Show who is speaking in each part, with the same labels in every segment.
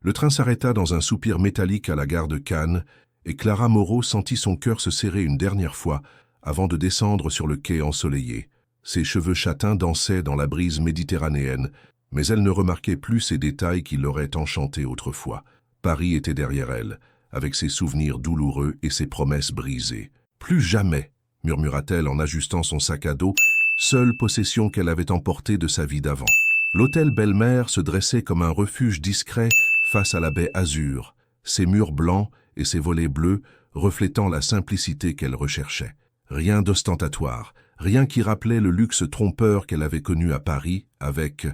Speaker 1: Le train s'arrêta dans un soupir métallique à la gare de Cannes, et Clara Moreau sentit son cœur se serrer une dernière fois avant de descendre sur le quai ensoleillé. Ses cheveux châtains dansaient dans la brise méditerranéenne, mais elle ne remarquait plus ces détails qui l'auraient enchantée autrefois. Paris était derrière elle, avec ses souvenirs douloureux et ses promesses brisées. « Plus jamais !» murmura-t-elle en ajustant son sac à dos, seule possession qu'elle avait emportée de sa vie d'avant. L'hôtel Belle-Mère se dressait comme un refuge discret face à la baie Azur, ses murs blancs et ses volets bleus reflétant la simplicité qu'elle recherchait. Rien d'ostentatoire, rien qui rappelait le luxe trompeur qu'elle avait connu à Paris avec...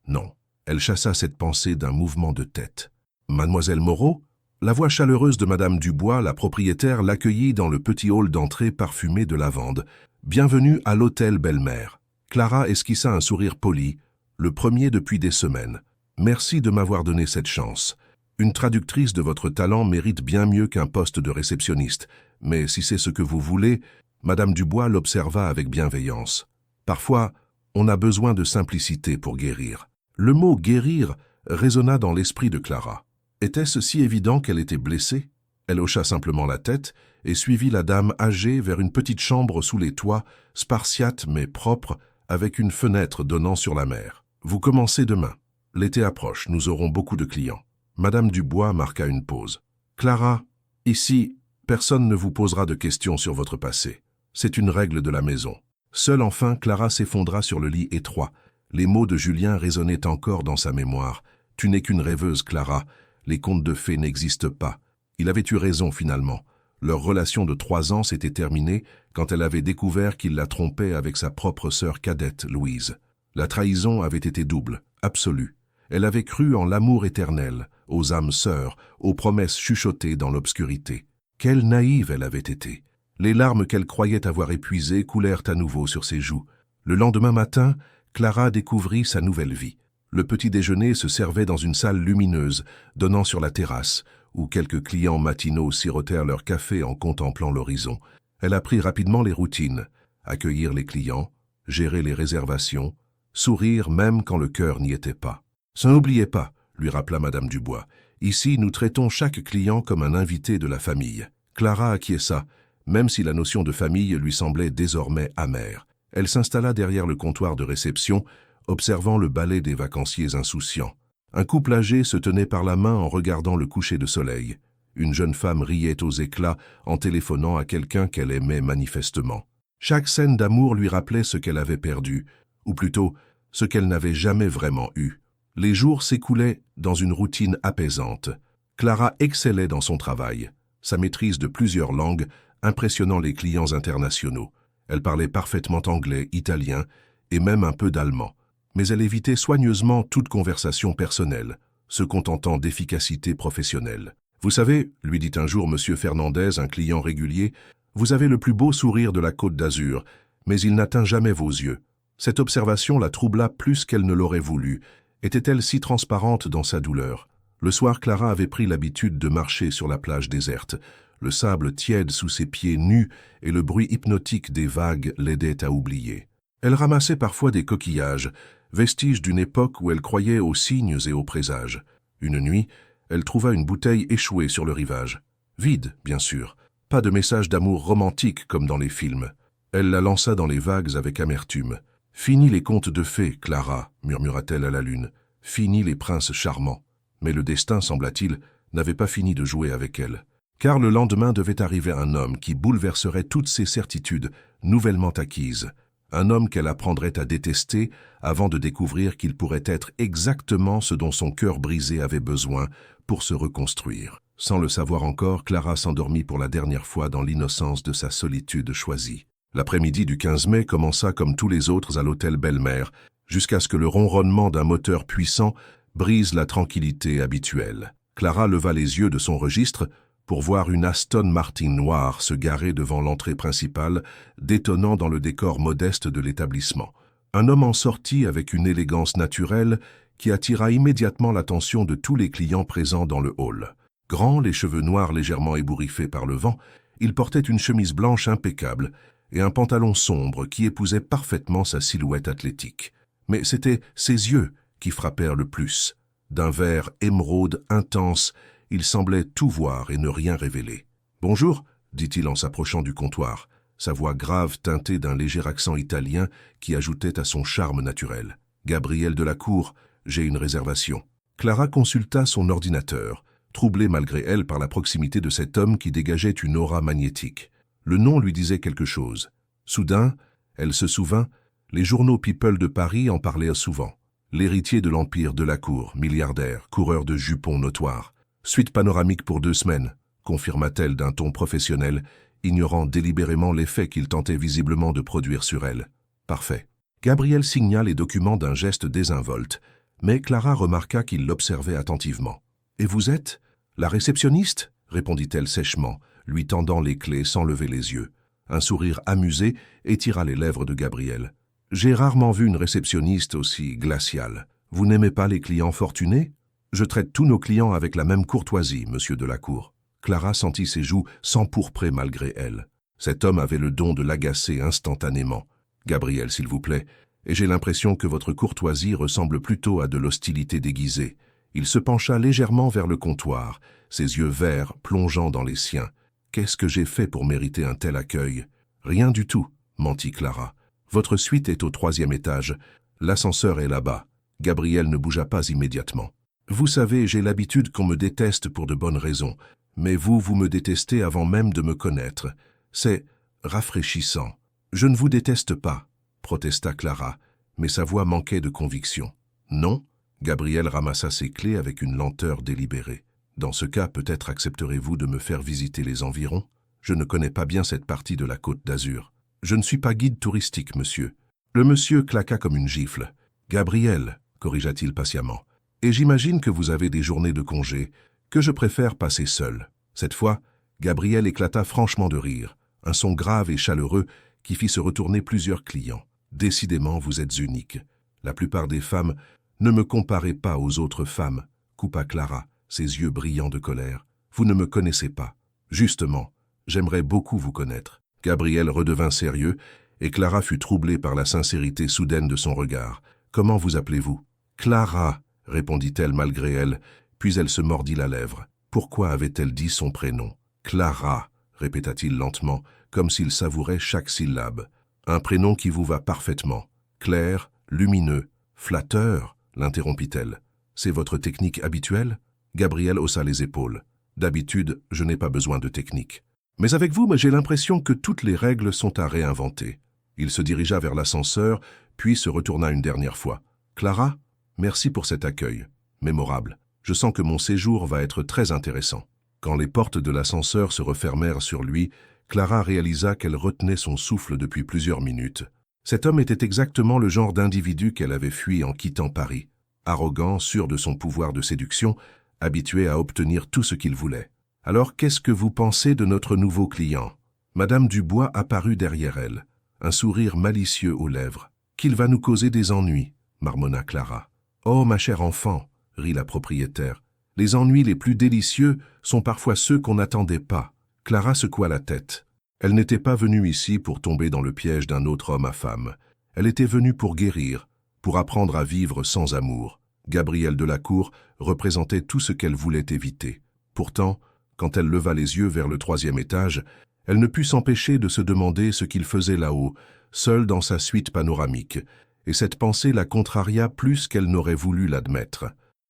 Speaker 1: Non, elle chassa cette pensée d'un mouvement de tête. « Mademoiselle Moreau ?» La voix chaleureuse de Madame Dubois, la propriétaire, l'accueillit dans le petit hall d'entrée parfumé de lavande. « Bienvenue à l'hôtel Belle-Mère. » Clara esquissa un sourire poli, le premier depuis des semaines. « Merci de m'avoir donné cette chance. Une traductrice de votre talent mérite bien mieux qu'un poste de réceptionniste, mais si c'est ce que vous voulez... » Madame Dubois l'observa avec bienveillance. « Parfois, on a besoin de simplicité pour guérir. » Le mot « guérir » résonna dans l'esprit de Clara. Était-ce si évident qu'elle était blessée? Elle hocha simplement la tête et suivit la dame âgée vers une petite chambre sous les toits, spartiate mais propre, avec une fenêtre donnant sur la mer. « Vous commencez demain. L'été approche, nous aurons beaucoup de clients. » Madame Dubois marqua une pause. « Clara, ici, personne ne vous posera de questions sur votre passé. C'est une règle de la maison. » Seule enfin, Clara s'effondra sur le lit étroit. Les mots de Julien résonnaient encore dans sa mémoire. « Tu n'es qu'une rêveuse, Clara. Les contes de fées n'existent pas. » Il avait eu raison finalement. Leur relation de 3 ans s'était terminée quand elle avait découvert qu'il la trompait avec sa propre sœur cadette, Louise. La trahison avait été double, absolue. Elle avait cru en l'amour éternel, aux âmes sœurs, aux promesses chuchotées dans l'obscurité. Quelle naïve elle avait été! Les larmes qu'elle croyait avoir épuisées coulèrent à nouveau sur ses joues. Le lendemain matin, Clara découvrit sa nouvelle vie. Le petit déjeuner se servait dans une salle lumineuse, donnant sur la terrasse, où quelques clients matinaux sirotèrent leur café en contemplant l'horizon. Elle apprit rapidement les routines, accueillir les clients, gérer les réservations, sourire même quand le cœur n'y était pas. « Ça n'oubliez pas », lui rappela Madame Dubois, « ici nous traitons chaque client comme un invité de la famille. » Clara acquiesça, même si la notion de famille lui semblait désormais amère. Elle s'installa derrière le comptoir de réception, observant le balai des vacanciers insouciants. Un couple âgé se tenait par la main en regardant le coucher de soleil. Une jeune femme riait aux éclats en téléphonant à quelqu'un qu'elle aimait manifestement. Chaque scène d'amour lui rappelait ce qu'elle avait perdu, ou plutôt ce qu'elle n'avait jamais vraiment eu. Les jours s'écoulaient dans une routine apaisante. Clara excellait dans son travail, sa maîtrise de plusieurs langues impressionnant les clients internationaux. Elle parlait parfaitement anglais, italien et même un peu d'allemand. Mais elle évitait soigneusement toute conversation personnelle, se contentant d'efficacité professionnelle. « Vous savez, lui dit un jour M. Fernandez, un client régulier, « vous avez le plus beau sourire de la Côte d'Azur, mais il n'atteint jamais vos yeux. » Cette observation la troubla plus qu'elle ne l'aurait voulu. Était-elle si transparente dans sa douleur? Le soir, Clara avait pris l'habitude de marcher sur la plage déserte. Le sable tiède sous ses pieds nus et le bruit hypnotique des vagues l'aidait à oublier. Elle ramassait parfois des coquillages, vestiges d'une époque où elle croyait aux signes et aux présages. Une nuit, elle trouva une bouteille échouée sur le rivage. Vide, bien sûr. Pas de message d'amour romantique comme dans les films. Elle la lança dans les vagues avec amertume. « Fini les contes de fées, Clara, » murmura-t-elle à la lune. « Fini les princes charmants. » Mais le destin, sembla-t-il, n'avait pas fini de jouer avec elle. Car le lendemain devait arriver un homme qui bouleverserait toutes ses certitudes, nouvellement acquises. Un homme qu'elle apprendrait à détester avant de découvrir qu'il pourrait être exactement ce dont son cœur brisé avait besoin pour se reconstruire. Sans le savoir encore, Clara s'endormit pour la dernière fois dans l'innocence de sa solitude choisie. L'après-midi du 15 mai commença comme tous les autres à l'hôtel Belle-Mère, jusqu'à ce que le ronronnement d'un moteur puissant brise la tranquillité habituelle. Clara leva les yeux de son registre pour voir une Aston Martin noire se garer devant l'entrée principale, détonnant dans le décor modeste de l'établissement. Un homme en sortit avec une élégance naturelle qui attira immédiatement l'attention de tous les clients présents dans le hall. Grand, les cheveux noirs légèrement ébouriffés par le vent, il portait une chemise blanche impeccable et un pantalon sombre qui épousait parfaitement sa silhouette athlétique. Mais c'étaient ses yeux qui frappèrent le plus. D'un vert émeraude intense, il semblait tout voir et ne rien révéler. « Bonjour » dit-il en s'approchant du comptoir, sa voix grave teintée d'un léger accent italien qui ajoutait à son charme naturel. « Gabriel Delacour, j'ai une réservation. » Clara consulta son ordinateur, troublée malgré elle par la proximité de cet homme qui dégageait une aura magnétique. Le nom lui disait quelque chose. Soudain, elle se souvint, les journaux People de Paris en parlaient souvent. L'héritier de l'Empire Delacour, milliardaire, coureur de jupons notoire. Suite panoramique pour 2 semaines, confirma-t-elle d'un ton professionnel, ignorant délibérément l'effet qu'il tentait visiblement de produire sur elle. Parfait. Gabriel signa les documents d'un geste désinvolte, mais Clara remarqua qu'il l'observait attentivement. « Et vous êtes ? La réceptionniste » répondit-elle sèchement, lui tendant les clés sans lever les yeux. Un sourire amusé étira les lèvres de Gabriel. « J'ai rarement vu une réceptionniste aussi glaciale. Vous n'aimez pas les clients fortunés ? Je traite tous nos clients avec la même courtoisie, monsieur Delacour. » Clara sentit ses joues s'empourprer malgré elle. Cet homme avait le don de l'agacer instantanément. « Gabriel, s'il vous plaît, et j'ai l'impression que votre courtoisie ressemble plutôt à de l'hostilité déguisée. » Il se pencha légèrement vers le comptoir, ses yeux verts plongeant dans les siens. « Qu'est-ce que j'ai fait pour mériter un tel accueil ?»« Rien du tout, » mentit Clara. « Votre suite est au 3e étage. L'ascenseur est là-bas. » Gabriel ne bougea pas immédiatement. « Vous savez, j'ai l'habitude qu'on me déteste pour de bonnes raisons, mais vous me détestez avant même de me connaître. C'est rafraîchissant. »« Je ne vous déteste pas, » protesta Clara, mais sa voix manquait de conviction. « Non ?» Gabriel ramassa ses clés avec une lenteur délibérée. « Dans ce cas, peut-être accepterez-vous de me faire visiter les environs ? Je ne connais pas bien cette partie de la Côte d'Azur. Je ne suis pas guide touristique, monsieur. » Le monsieur claqua comme une gifle. « Gabriel, » corrigea-t-il patiemment, « et j'imagine que vous avez des journées de congé, que je préfère passer seul. » Cette fois, Gabriel éclata franchement de rire, un son grave et chaleureux qui fit se retourner plusieurs clients. « Décidément, vous êtes unique. La plupart des femmes... » « Ne me comparez pas aux autres femmes, » coupa Clara, ses yeux brillants de colère. « Vous ne me connaissez pas. Justement, j'aimerais beaucoup vous connaître. » Gabriel redevint sérieux, et Clara fut troublée par la sincérité soudaine de son regard. « Comment vous appelez-vous ?»« Clara, » répondit-elle malgré elle, puis elle se mordit la lèvre. Pourquoi avait-elle dit son prénom ? « Clara, » répéta-t-il lentement, comme s'il savourait chaque syllabe. « Un prénom qui vous va parfaitement. Clair, lumineux, flatteur. » l'interrompit-elle. « C'est votre technique habituelle ?» Gabriel haussa les épaules. « D'habitude, je n'ai pas besoin de technique. Mais avec vous, j'ai l'impression que toutes les règles sont à réinventer. » Il se dirigea vers l'ascenseur, puis se retourna une dernière fois. « Clara, merci pour cet accueil. Mémorable. Je sens que mon séjour va être très intéressant. » Quand les portes de l'ascenseur se refermèrent sur lui, Clara réalisa qu'elle retenait son souffle depuis plusieurs minutes. Cet homme était exactement le genre d'individu qu'elle avait fui en quittant Paris. Arrogant, sûr de son pouvoir de séduction, habitué à obtenir tout ce qu'il voulait. « Alors, qu'est-ce que vous pensez de notre nouveau client ?» Madame Dubois apparut derrière elle, un sourire malicieux aux lèvres. « Qu'il va nous causer des ennuis, » marmonna Clara. « Oh, ma chère enfant, » rit la propriétaire. « Les ennuis les plus délicieux sont parfois ceux qu'on n'attendait pas. » Clara secoua la tête. Elle n'était pas venue ici pour tomber dans le piège d'un autre homme à femme. Elle était venue pour guérir, pour apprendre à vivre sans amour. Gabriel Delacour représentait tout ce qu'elle voulait éviter. Pourtant, quand elle leva les yeux vers le 3e étage, elle ne put s'empêcher de se demander ce qu'il faisait là-haut, seule dans sa suite panoramique, et cette pensée la contraria plus qu'elle n'aurait voulu l'admettre.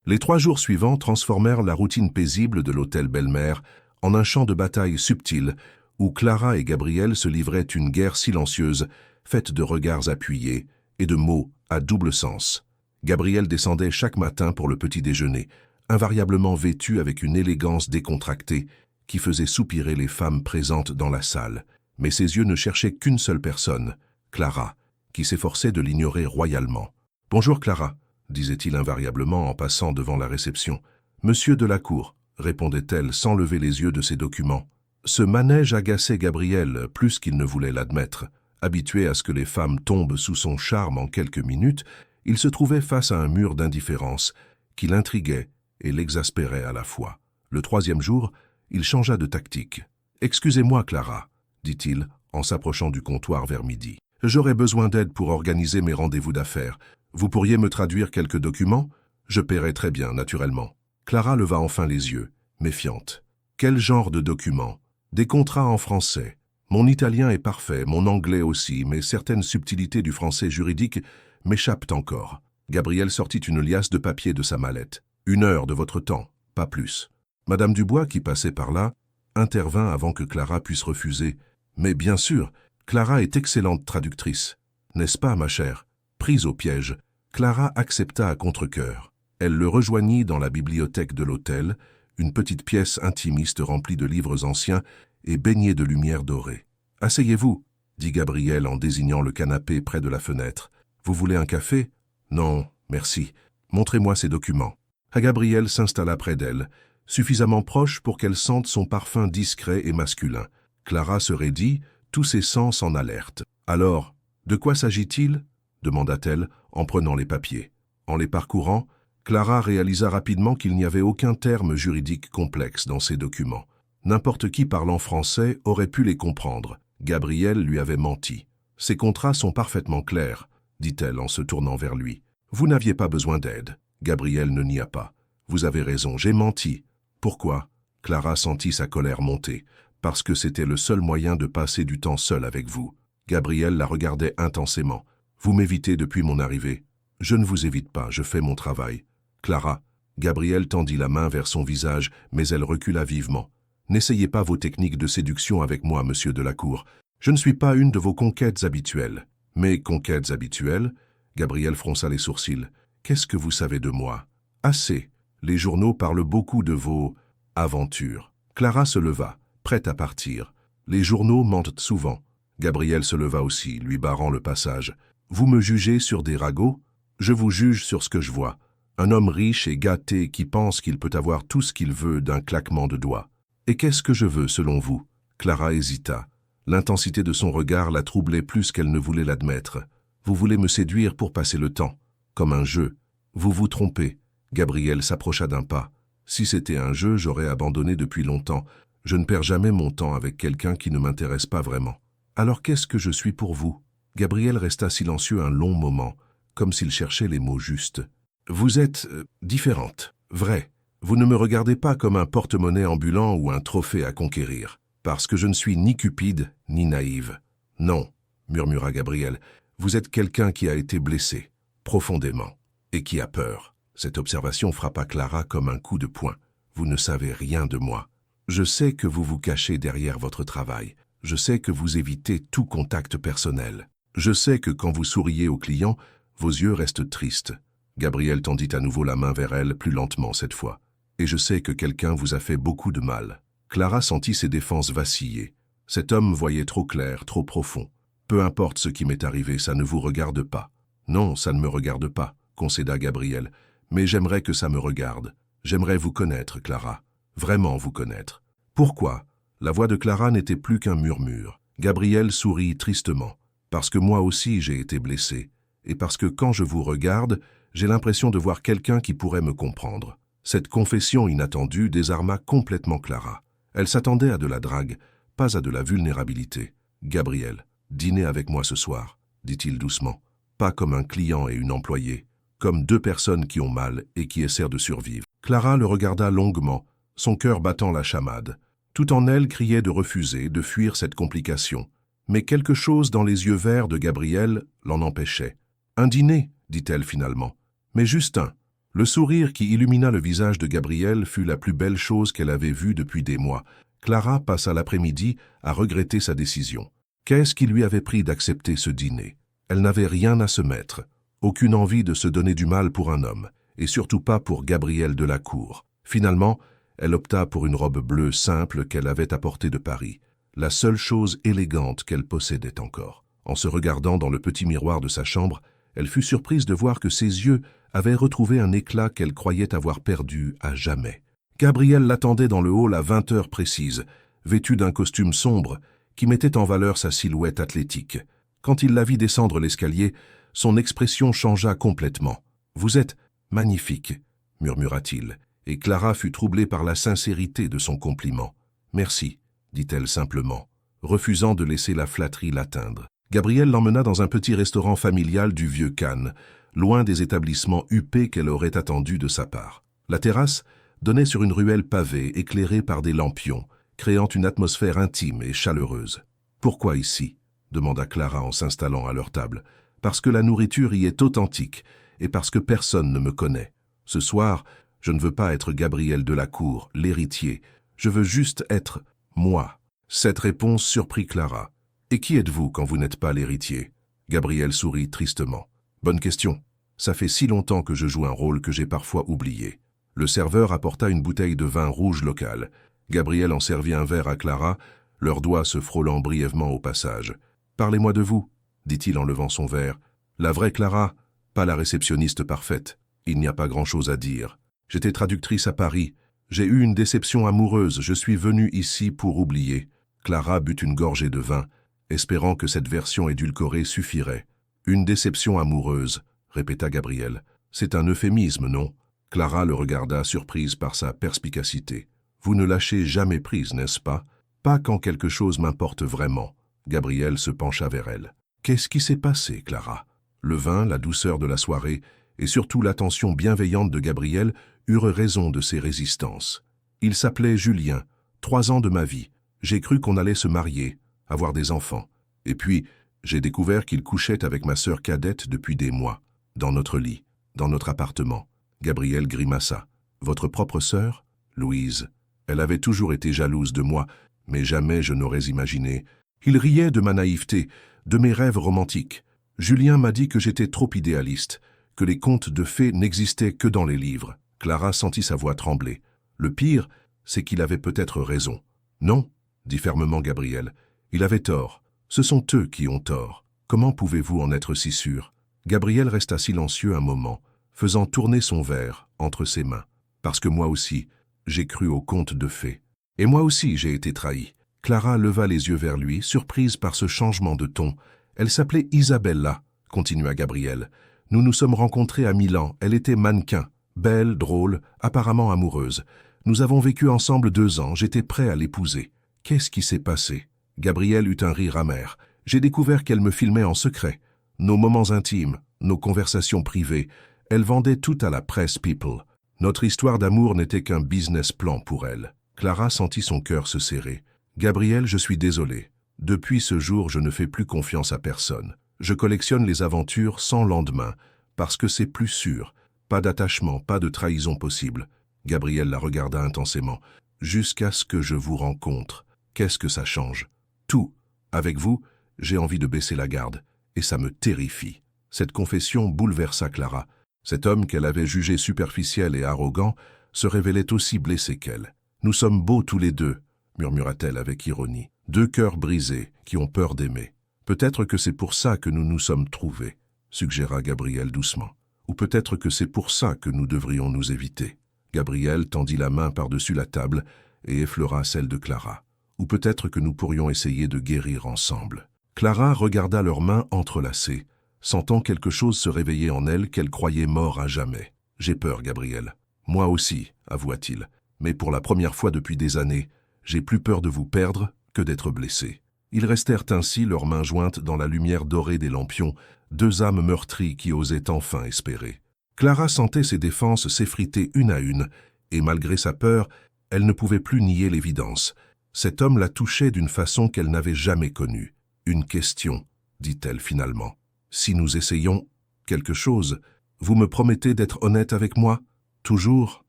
Speaker 1: Les 3 jours suivants transformèrent la routine paisible de l'hôtel Belle-Mère en un champ de bataille subtil, où Clara et Gabriel se livraient une guerre silencieuse, faite de regards appuyés et de mots à double sens. Gabriel descendait chaque matin pour le petit déjeuner, invariablement vêtu avec une élégance décontractée qui faisait soupirer les femmes présentes dans la salle. Mais ses yeux ne cherchaient qu'une seule personne, Clara, qui s'efforçait de l'ignorer royalement. « Bonjour Clara », disait-il invariablement en passant devant la réception. « Monsieur Delacour », répondait-elle sans lever les yeux de ses documents. Ce manège agaçait Gabriel plus qu'il ne voulait l'admettre. Habitué à ce que les femmes tombent sous son charme en quelques minutes, il se trouvait face à un mur d'indifférence qui l'intriguait et l'exaspérait à la fois. Le 3e jour, il changea de tactique. « Excusez-moi, Clara, » dit-il en s'approchant du comptoir vers midi. « J'aurais besoin d'aide pour organiser mes rendez-vous d'affaires. Vous pourriez me traduire quelques documents ? Je paierai très bien, naturellement. Clara leva enfin les yeux, méfiante. Quel genre de document? Des contrats en français. Mon italien est parfait, mon anglais aussi, mais certaines subtilités du français juridique m'échappent encore. Gabriel sortit une liasse de papier de sa mallette. 1 heure de votre temps, pas plus. Madame Dubois, qui passait par là, intervint avant que Clara puisse refuser. Mais bien sûr, Clara est excellente traductrice. N'est-ce pas, ma chère? Prise au piège, Clara accepta à contre-cœur. Elle le rejoignit dans la bibliothèque de l'hôtel, une petite pièce intimiste remplie de livres anciens et baignée de lumière dorée. « Asseyez-vous, » dit Gabriel en désignant le canapé près de la fenêtre. « Vous voulez un café? »« Non, merci. Montrez-moi ces documents. » Gabriel s'installa près d'elle, suffisamment proche pour qu'elle sente son parfum discret et masculin. Clara se raidit, tous ses sens en alerte. « Alors, de quoi s'agit-il » demanda-t-elle en prenant les papiers. En les parcourant, Clara réalisa rapidement qu'il n'y avait aucun terme juridique complexe dans ces documents. N'importe qui parlant français aurait pu les comprendre. Gabriel lui avait menti. « Ces contrats sont parfaitement clairs, » dit-elle en se tournant vers lui. « Vous n'aviez pas besoin d'aide. » Gabriel ne nia pas. « Vous avez raison, j'ai menti. » « Pourquoi » Clara sentit sa colère monter. « Parce que c'était le seul moyen de passer du temps seul avec vous. » Gabriel la regardait intensément. « Vous m'évitez depuis mon arrivée. »« Je ne vous évite pas, je fais mon travail. »« Clara » Gabriel tendit la main vers son visage, mais elle recula vivement. « N'essayez pas vos techniques de séduction avec moi, monsieur Delacour. Je ne suis pas une de vos conquêtes habituelles. »« Mes conquêtes habituelles » Gabriel fronça les sourcils. « Qu'est-ce que vous savez de moi ?»« Assez. Les journaux parlent beaucoup de vos aventures. » Clara se leva, prête à partir. « Les journaux mentent souvent. » Gabriel se leva aussi, lui barrant le passage. « Vous me jugez sur des ragots? Je vous juge sur ce que je vois. Un homme riche et gâté qui pense qu'il peut avoir tout ce qu'il veut d'un claquement de doigts. Et qu'est-ce que je veux, selon vous ?» Clara hésita. L'intensité de son regard la troublait plus qu'elle ne voulait l'admettre. « Vous voulez me séduire pour passer le temps, comme un jeu. Vous vous trompez. » Gabriel s'approcha d'un pas. « Si c'était un jeu, j'aurais abandonné depuis longtemps. Je ne perds jamais mon temps avec quelqu'un qui ne m'intéresse pas vraiment. Alors qu'est-ce que je suis pour vous ?» Gabriel resta silencieux un long moment, comme s'il cherchait les mots justes. « Vous êtes différente, vrai. Vous ne me regardez pas comme un porte-monnaie ambulant ou un trophée à conquérir, parce que je ne suis ni cupide ni naïve. Non, » murmura Gabriel, « vous êtes quelqu'un qui a été blessé, profondément, et qui a peur. » Cette observation frappa Clara comme un coup de poing. « Vous ne savez rien de moi. Je sais que vous vous cachez derrière votre travail. Je sais que vous évitez tout contact personnel. Je sais que quand vous souriez aux clients, vos yeux restent tristes. » Gabriel tendit à nouveau la main vers elle, plus lentement cette fois. « Et je sais que quelqu'un vous a fait beaucoup de mal. » Clara sentit ses défenses vaciller. Cet homme voyait trop clair, trop profond. « Peu importe ce qui m'est arrivé, ça ne vous regarde pas. »« Non, ça ne me regarde pas, » concéda Gabriel. « Mais j'aimerais que ça me regarde. J'aimerais vous connaître, Clara. Vraiment vous connaître. » Pourquoi? La voix de Clara n'était plus qu'un murmure. Gabriel sourit tristement. « Parce que moi aussi j'ai été blessé. Et parce que quand je vous regarde, j'ai l'impression de voir quelqu'un qui pourrait me comprendre. » Cette confession inattendue désarma complètement Clara. Elle s'attendait à de la drague, pas à de la vulnérabilité. « Gabriel, dînez avec moi ce soir, » dit-il doucement. Pas comme un client et une employée, comme 2 personnes qui ont mal et qui essaient de survivre. Clara le regarda longuement, son cœur battant la chamade. Tout en elle criait de refuser, de fuir cette complication. Mais quelque chose dans les yeux verts de Gabriel l'en empêchait. « Un dîner » dit-elle finalement. « Mais juste un. » Le sourire qui illumina le visage de Gabriel fut la plus belle chose qu'elle avait vue depuis des mois. Clara passa l'après-midi à regretter sa décision. Qu'est-ce qui lui avait pris d'accepter ce dîner? Elle n'avait rien à se mettre, aucune envie de se donner du mal pour un homme, et surtout pas pour Gabriel Delacour. Finalement, elle opta pour une robe bleue simple qu'elle avait apportée de Paris, la seule chose élégante qu'elle possédait encore. En se regardant dans le petit miroir de sa chambre, elle fut surprise de voir que ses yeux avaient retrouvé un éclat qu'elle croyait avoir perdu à jamais. Gabriel l'attendait dans le hall à 20 heures précises, vêtu d'un costume sombre qui mettait en valeur sa silhouette athlétique. Quand il la vit descendre l'escalier, son expression changea complètement. « Vous êtes magnifique » murmura-t-il, et Clara fut troublée par la sincérité de son compliment. « Merci » dit-elle simplement, refusant de laisser la flatterie l'atteindre. Gabriel l'emmena dans un petit restaurant familial du Vieux Cannes, loin des établissements huppés qu'elle aurait attendus de sa part. La terrasse donnait sur une ruelle pavée éclairée par des lampions, créant une atmosphère intime et chaleureuse. « Pourquoi ici ?» demanda Clara en s'installant à leur table. « Parce que la nourriture y est authentique et parce que personne ne me connaît. Ce soir, je ne veux pas être Gabriel Delacour, l'héritier. Je veux juste être moi. » Cette réponse surprit Clara. « Et qui êtes-vous quand vous n'êtes pas l'héritier ?» Gabriel sourit tristement. « Bonne question. Ça fait si longtemps que je joue un rôle que j'ai parfois oublié. » Le serveur apporta une bouteille de vin rouge local. Gabriel en servit un verre à Clara, leurs doigts se frôlant brièvement au passage. « Parlez-moi de vous, » dit-il en levant son verre. « La vraie Clara, pas la réceptionniste parfaite. Il n'y a pas grand-chose à dire. J'étais traductrice à Paris. J'ai eu une déception amoureuse. Je suis venue ici pour oublier. » Clara but une gorgée de vin, espérant que cette version édulcorée suffirait. « Une déception amoureuse », répéta Gabriel. « C'est un euphémisme, non ?» Clara le regarda, surprise par sa perspicacité. « Vous ne lâchez jamais prise, n'est-ce pas? Pas quand quelque chose m'importe vraiment. » Gabriel se pencha vers elle. « Qu'est-ce qui s'est passé, Clara ?» Le vin, la douceur de la soirée, et surtout l'attention bienveillante de Gabriel eurent raison de ses résistances. Il s'appelait Julien, 3 ans de ma vie. J'ai cru qu'on allait se marier, avoir des enfants. Et puis, j'ai découvert qu'il couchait avec ma sœur cadette depuis des mois, dans notre lit, dans notre appartement. Gabriel grimaça. « Votre propre sœur ?» Louise. Elle avait toujours été jalouse de moi, mais jamais je n'aurais imaginé. Il riait de ma naïveté, de mes rêves romantiques. Julien m'a dit que j'étais trop idéaliste, que les contes de fées n'existaient que dans les livres. Clara sentit sa voix trembler. Le pire, c'est qu'il avait peut-être raison. Non, dit fermement Gabriel. Il avait tort. Ce sont eux qui ont tort. Comment pouvez-vous en être si sûr? Gabriel resta silencieux un moment, faisant tourner son verre entre ses mains. Parce que moi aussi, j'ai cru aux contes de fées. Et moi aussi, j'ai été trahi. Clara leva les yeux vers lui, surprise par ce changement de ton. Elle s'appelait Isabella, continua Gabriel. Nous nous sommes rencontrés à Milan. Elle était mannequin, belle, drôle, apparemment amoureuse. Nous avons vécu ensemble 2 ans. J'étais prêt à l'épouser. Qu'est-ce qui s'est passé? Gabriel eut un rire amer. J'ai découvert qu'elle me filmait en secret. Nos moments intimes, nos conversations privées. Elle vendait tout à la presse People. Notre histoire d'amour n'était qu'un business plan pour elle. Clara sentit son cœur se serrer. Gabriel, je suis désolé. Depuis ce jour, je ne fais plus confiance à personne. Je collectionne les aventures sans lendemain, parce que c'est plus sûr. Pas d'attachement, pas de trahison possible. Gabriel la regarda intensément. Jusqu'à ce que je vous rencontre. Qu'est-ce que ça change? Tout. Avec vous, j'ai envie de baisser la garde, et ça me terrifie. Cette confession bouleversa Clara. Cet homme qu'elle avait jugé superficiel et arrogant se révélait aussi blessé qu'elle. « Nous sommes beaux tous les deux », murmura-t-elle avec ironie. « 2 cœurs brisés qui ont peur d'aimer. Peut-être que c'est pour ça que nous nous sommes trouvés, suggéra Gabriel doucement. Ou peut-être que c'est pour ça que nous devrions nous éviter. Gabriel tendit la main par-dessus la table et effleura celle de Clara. Ou peut-être que nous pourrions essayer de guérir ensemble. Clara regarda leurs mains entrelacées, sentant quelque chose se réveiller en elle qu'elle croyait mort à jamais. « J'ai peur, Gabriel. Moi aussi, avoua-t-il. Mais pour la première fois depuis des années, j'ai plus peur de vous perdre que d'être blessé. » Ils restèrent ainsi, leurs mains jointes dans la lumière dorée des lampions, 2 âmes meurtries qui osaient enfin espérer. Clara sentait ses défenses s'effriter une à une, et malgré sa peur, elle ne pouvait plus nier l'évidence. Cet homme la touchait d'une façon qu'elle n'avait jamais connue. « Une question, dit-elle finalement. Si nous essayons quelque chose, vous me promettez d'être honnête avec moi? Toujours,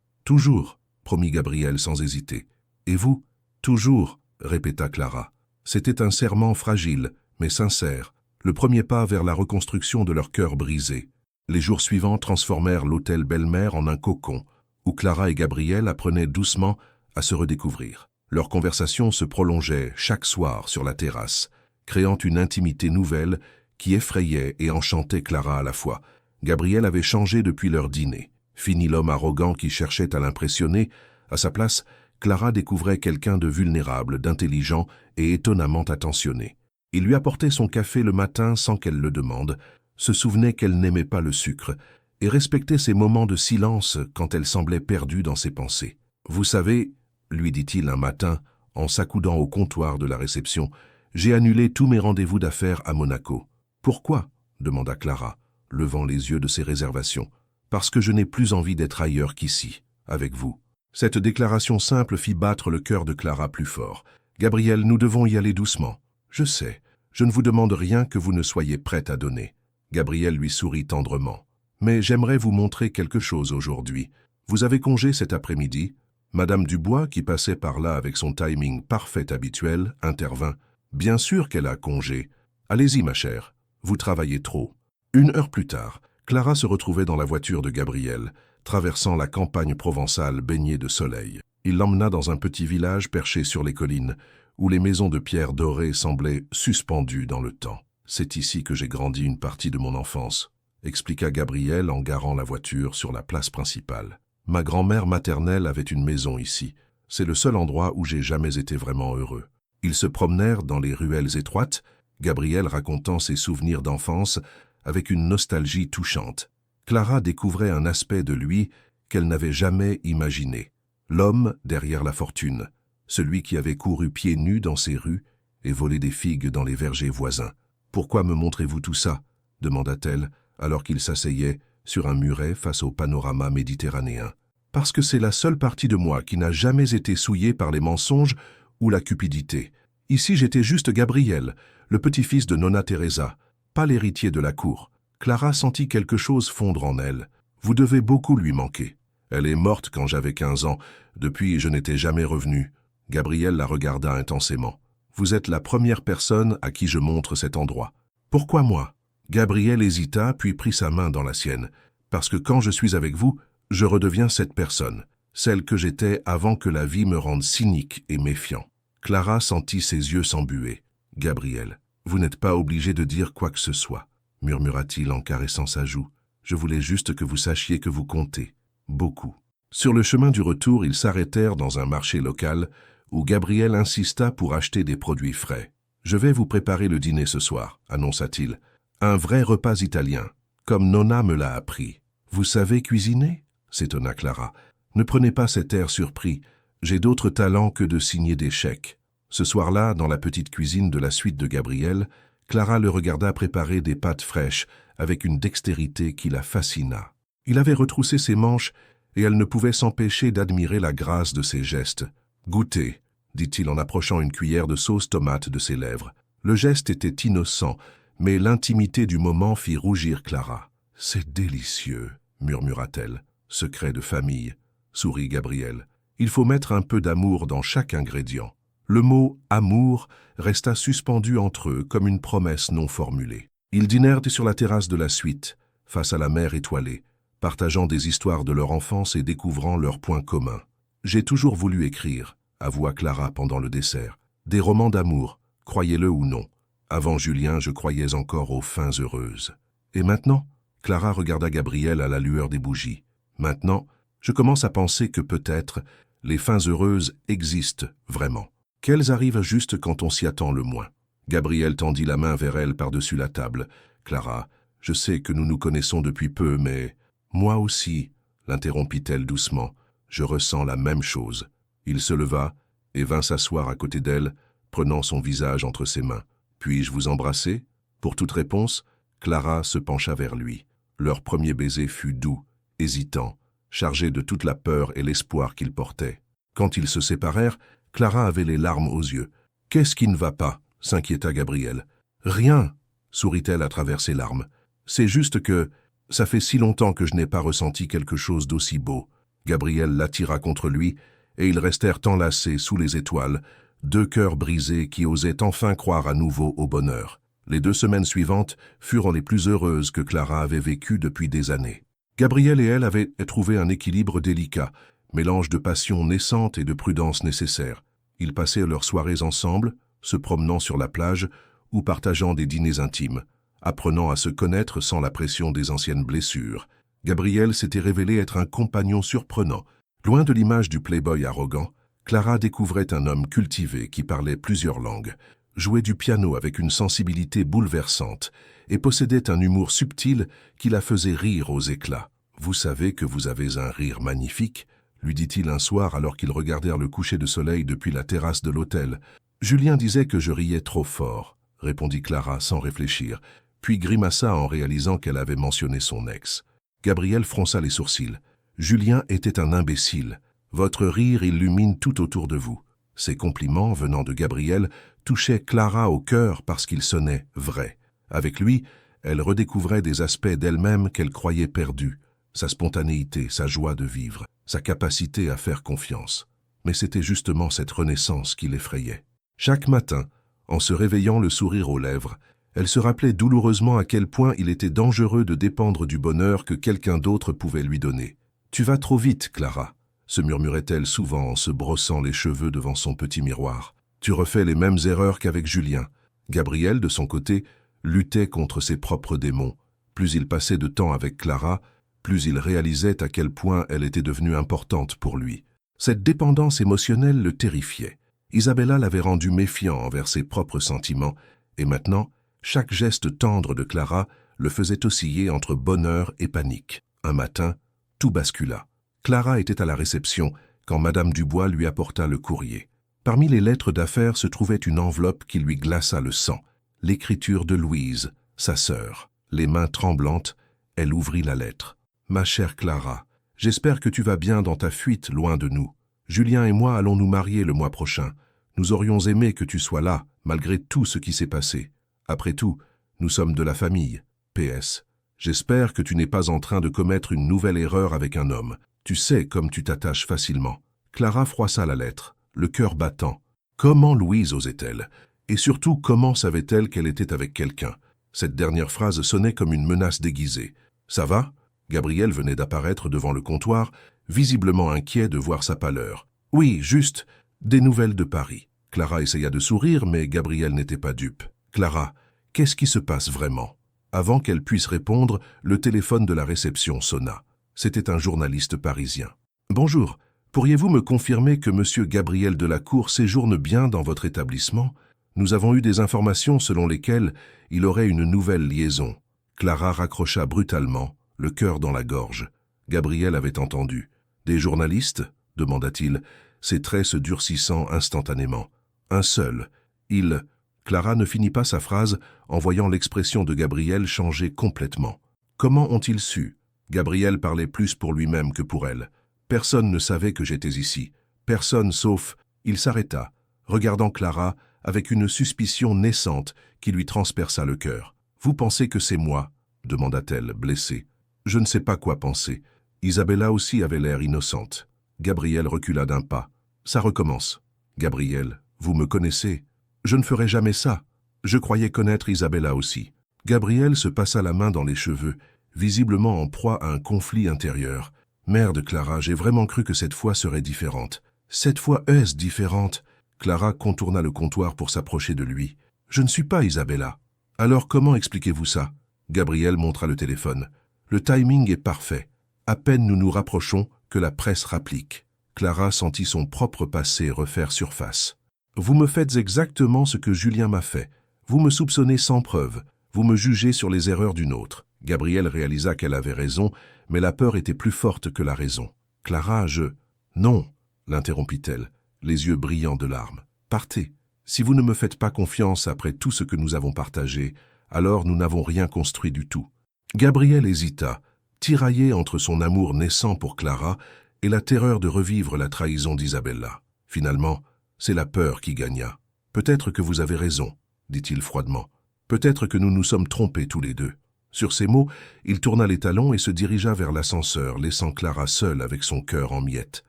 Speaker 1: toujours, promit Gabriel sans hésiter. Et vous? Toujours, répéta Clara. C'était un serment fragile, mais sincère, le premier pas vers la reconstruction de leur cœur brisé. Les jours suivants transformèrent l'hôtel Belle-Mère en un cocon, où Clara et Gabriel apprenaient doucement à se redécouvrir. Leur conversation se prolongeait chaque soir sur la terrasse, créant une intimité nouvelle qui effrayait et enchantait Clara à la fois. Gabriel avait changé depuis leur dîner. Fini l'homme arrogant qui cherchait à l'impressionner. À sa place, Clara découvrait quelqu'un de vulnérable, d'intelligent et étonnamment attentionné. Il lui apportait son café le matin sans qu'elle le demande, se souvenait qu'elle n'aimait pas le sucre et respectait ses moments de silence quand elle semblait perdue dans ses pensées. « Vous savez, » lui dit-il un matin, en s'accoudant au comptoir de la réception, « j'ai annulé tous mes rendez-vous d'affaires à Monaco. »« Pourquoi ?» demanda Clara. levant les yeux de ses réservations. « Parce que je n'ai plus envie d'être ailleurs qu'ici, avec vous. » Cette déclaration simple fit battre le cœur de Clara plus fort. « Gabriel, nous devons y aller doucement. »« Je sais. Je ne vous demande rien que vous ne soyez prête à donner. » Gabriel lui sourit tendrement. « Mais j'aimerais vous montrer quelque chose aujourd'hui. Vous avez congé cet après-midi ?» Madame Dubois, qui passait par là avec son timing parfait habituel, intervint. « Bien sûr qu'elle a congé. Allez-y, ma chère. Vous travaillez trop. » 1 heure plus tard, Clara se retrouvait dans la voiture de Gabriel, traversant la campagne provençale baignée de soleil. Il l'emmena dans un petit village perché sur les collines, où les maisons de pierre dorée semblaient suspendues dans le temps. « C'est ici que j'ai grandi une partie de mon enfance », expliqua Gabriel en garant la voiture sur la place principale. « Ma grand-mère maternelle avait une maison ici. C'est le seul endroit où j'ai jamais été vraiment heureux. » Ils se promenèrent dans les ruelles étroites, Gabriel racontant ses souvenirs d'enfance avec une nostalgie touchante. Clara découvrait un aspect de lui qu'elle n'avait jamais imaginé. L'homme derrière la fortune, celui qui avait couru pieds nus dans ces rues et volé des figues dans les vergers voisins. « Pourquoi me montrez-vous tout ça ?» demanda-t-elle, alors qu'il s'asseyait sur un muret face au panorama méditerranéen. « Parce que c'est la seule partie de moi qui n'a jamais été souillée par les mensonges ou la cupidité. Ici, j'étais juste Gabriel, le petit-fils de Nonna Teresa, pas l'héritier de la cour. » Clara sentit quelque chose fondre en elle. « Vous devez beaucoup lui manquer. Elle est morte quand j'avais 15 ans. Depuis, je n'étais jamais revenu. » Gabriel la regarda intensément. « Vous êtes la première personne à qui je montre cet endroit. »« Pourquoi moi ?» Gabriel hésita, puis prit sa main dans la sienne. « Parce que quand je suis avec vous, je redeviens cette personne, celle que j'étais avant que la vie me rende cynique et méfiant. » Clara sentit ses yeux s'embuer. « Gabriel, vous n'êtes pas obligé de dire quoi que ce soit, » murmura-t-il en caressant sa joue. « Je voulais juste que vous sachiez que vous comptez. Beaucoup. » Sur le chemin du retour, ils s'arrêtèrent dans un marché local où Gabriel insista pour acheter des produits frais. « Je vais vous préparer le dîner ce soir, » annonça-t-il. « Un vrai repas italien, comme Nonna me l'a appris. »« Vous savez cuisiner ?» s'étonna Clara. « Ne prenez pas cet air surpris. J'ai d'autres talents que de signer des chèques. » Ce soir-là, dans la petite cuisine de la suite de Gabriel, Clara le regarda préparer des pâtes fraîches avec une dextérité qui la fascina. Il avait retroussé ses manches et elle ne pouvait s'empêcher d'admirer la grâce de ses gestes. « Goûtez », dit-il en approchant une cuillère de sauce tomate de ses lèvres. Le geste était innocent, mais l'intimité du moment fit rougir Clara. « C'est délicieux », murmura-t-elle. « Secret de famille », sourit Gabriel. « Il faut mettre un peu d'amour dans chaque ingrédient. » Le mot « amour » resta suspendu entre eux comme une promesse non formulée. Ils dînèrent sur la terrasse de la suite, face à la mer étoilée, partageant des histoires de leur enfance et découvrant leurs points communs. « J'ai toujours voulu écrire », avoua Clara pendant le dessert. « Des romans d'amour, croyez-le ou non. Avant Julien, je croyais encore aux fins heureuses. Et maintenant ?» Clara regarda Gabriel à la lueur des bougies. « Maintenant, je commence à penser que peut-être les fins heureuses existent vraiment. Qu'elles arrivent juste quand on s'y attend le moins. » Gabriel tendit la main vers elle par-dessus la table. « Clara, je sais que nous nous connaissons depuis peu, mais... » « Moi aussi, » l'interrompit-elle doucement. « Je ressens la même chose. » Il se leva et vint s'asseoir à côté d'elle, prenant son visage entre ses mains. « Puis-je vous embrasser ?» Pour toute réponse, Clara se pencha vers lui. Leur premier baiser fut doux, hésitant, chargé de toute la peur et l'espoir qu'il portait. Quand ils se séparèrent, Clara avait les larmes aux yeux. « Qu'est-ce qui ne va pas ?» s'inquiéta Gabriel. « Rien, » sourit-elle à travers ses larmes. « C'est juste que ça fait si longtemps que je n'ai pas ressenti quelque chose d'aussi beau. » Gabriel l'attira contre lui, et ils restèrent enlacés sous les étoiles, deux cœurs brisés qui osaient enfin croire à nouveau au bonheur. Les 2 semaines suivantes furent les plus heureuses que Clara avait vécues depuis des années. Gabriel et elle avaient trouvé un équilibre délicat, mélange de passion naissante et de prudence nécessaire. Ils passaient leurs soirées ensemble, se promenant sur la plage ou partageant des dîners intimes, apprenant à se connaître sans la pression des anciennes blessures. Gabriel s'était révélé être un compagnon surprenant. Loin de l'image du playboy arrogant, Clara découvrait un homme cultivé qui parlait plusieurs langues, jouait du piano avec une sensibilité bouleversante et possédait un humour subtil qui la faisait rire aux éclats. « Vous savez que vous avez un rire magnifique », lui dit-il un soir alors qu'ils regardèrent le coucher de soleil depuis la terrasse de l'hôtel. « Julien disait que je riais trop fort », répondit Clara sans réfléchir. puis grimaça en réalisant qu'elle avait mentionné son ex. Gabrielle fronça les sourcils. « Julien était un imbécile. Votre rire illumine tout autour de vous. » Ces compliments, venant de Gabrielle, touchaient Clara au cœur parce qu'ils sonnaient vrais. Avec lui, elle redécouvrait des aspects d'elle-même qu'elle croyait perdus, sa spontanéité, sa joie de vivre, sa capacité à faire confiance. Mais c'était justement cette renaissance qui l'effrayait. Chaque matin, en se réveillant le sourire aux lèvres, elle se rappelait douloureusement à quel point il était dangereux de dépendre du bonheur que quelqu'un d'autre pouvait lui donner. « Tu vas trop vite, Clara », se murmurait-elle souvent en se brossant les cheveux devant son petit miroir. « Tu refais les mêmes erreurs qu'avec Julien. » Gabrielle, de son côté, luttait contre ses propres démons. Plus il passait de temps avec Clara, plus il réalisait à quel point elle était devenue importante pour lui. Cette dépendance émotionnelle le terrifiait. Isabella l'avait rendu méfiant envers ses propres sentiments, et maintenant, chaque geste tendre de Clara le faisait osciller entre bonheur et panique. Un matin, tout bascula. Clara était à la réception quand Madame Dubois lui apporta le courrier. Parmi les lettres d'affaires se trouvait une enveloppe qui lui glaça le sang. L'écriture de Louise, sa sœur. Les mains tremblantes, elle ouvrit la lettre. « Ma chère Clara, j'espère que tu vas bien dans ta fuite loin de nous. Julien et moi allons nous marier le mois prochain. Nous aurions aimé que tu sois là, malgré tout ce qui s'est passé. Après tout, nous sommes de la famille. PS. J'espère que tu n'es pas en train de commettre une nouvelle erreur avec un homme. Tu sais comme tu t'attaches facilement. » Clara froissa la lettre, le cœur battant. Comment Louise osait-elle? Et surtout, comment savait-elle qu'elle était avec quelqu'un? Cette dernière phrase sonnait comme une menace déguisée. « Ça va ?» Gabriel venait d'apparaître devant le comptoir, visiblement inquiet de voir sa pâleur. « Oui, juste, des nouvelles de Paris. » Clara essaya de sourire, mais Gabriel n'était pas dupe. « Clara, qu'est-ce qui se passe vraiment ?» Avant qu'elle puisse répondre, le téléphone de la réception sonna. C'était un journaliste parisien. « Bonjour, pourriez-vous me confirmer que M. Gabriel Delacour séjourne bien dans votre établissement? Nous avons eu des informations selon lesquelles il aurait une nouvelle liaison. » Clara raccrocha brutalement, le cœur dans la gorge. Gabriel avait entendu. « Des journalistes ?» demanda-t-il, ses traits se durcissant instantanément. « Un seul. Il... » Clara ne finit pas sa phrase en voyant l'expression de Gabriel changer complètement. « Comment ont-ils su ?» Gabriel parlait plus pour lui-même que pour elle. « Personne ne savait que j'étais ici. Personne sauf... » Il s'arrêta, regardant Clara avec une suspicion naissante qui lui transperça le cœur. « Vous pensez que c'est moi ?» demanda-t-elle, blessée. « Je ne sais pas quoi penser. » Isabella aussi avait l'air innocente. Gabriel recula d'un pas. « Ça recommence. »« Gabriel, vous me connaissez. Je ne ferai jamais ça. » Je croyais connaître Isabella aussi. Gabriel se passa la main dans les cheveux, visiblement en proie à un conflit intérieur. « Merde, Clara, j'ai vraiment cru que cette fois serait différente. »« Cette fois est-ce différente ?» Clara contourna le comptoir pour s'approcher de lui. « Je ne suis pas Isabella. »« Alors comment expliquez-vous ça ?» Gabriel montra le téléphone. « Le timing est parfait. À peine nous nous rapprochons que la presse rapplique. » Clara sentit son propre passé refaire surface. « Vous me faites exactement ce que Julien m'a fait. Vous me soupçonnez sans preuve. Vous me jugez sur les erreurs d'une autre. » Gabriel réalisa qu'elle avait raison, mais la peur était plus forte que la raison. « Clara, je... »« Non, » l'interrompit-elle, les yeux brillants de larmes. « Partez. Si vous ne me faites pas confiance après tout ce que nous avons partagé, alors nous n'avons rien construit du tout. » Gabriel hésita, tiraillé entre son amour naissant pour Clara et la terreur de revivre la trahison d'Isabella. Finalement, c'est la peur qui gagna. « Peut-être que vous avez raison, » dit-il froidement. « Peut-être que nous nous sommes trompés tous les deux. » Sur ces mots, il tourna les talons et se dirigea vers l'ascenseur, laissant Clara seule avec son cœur en miettes.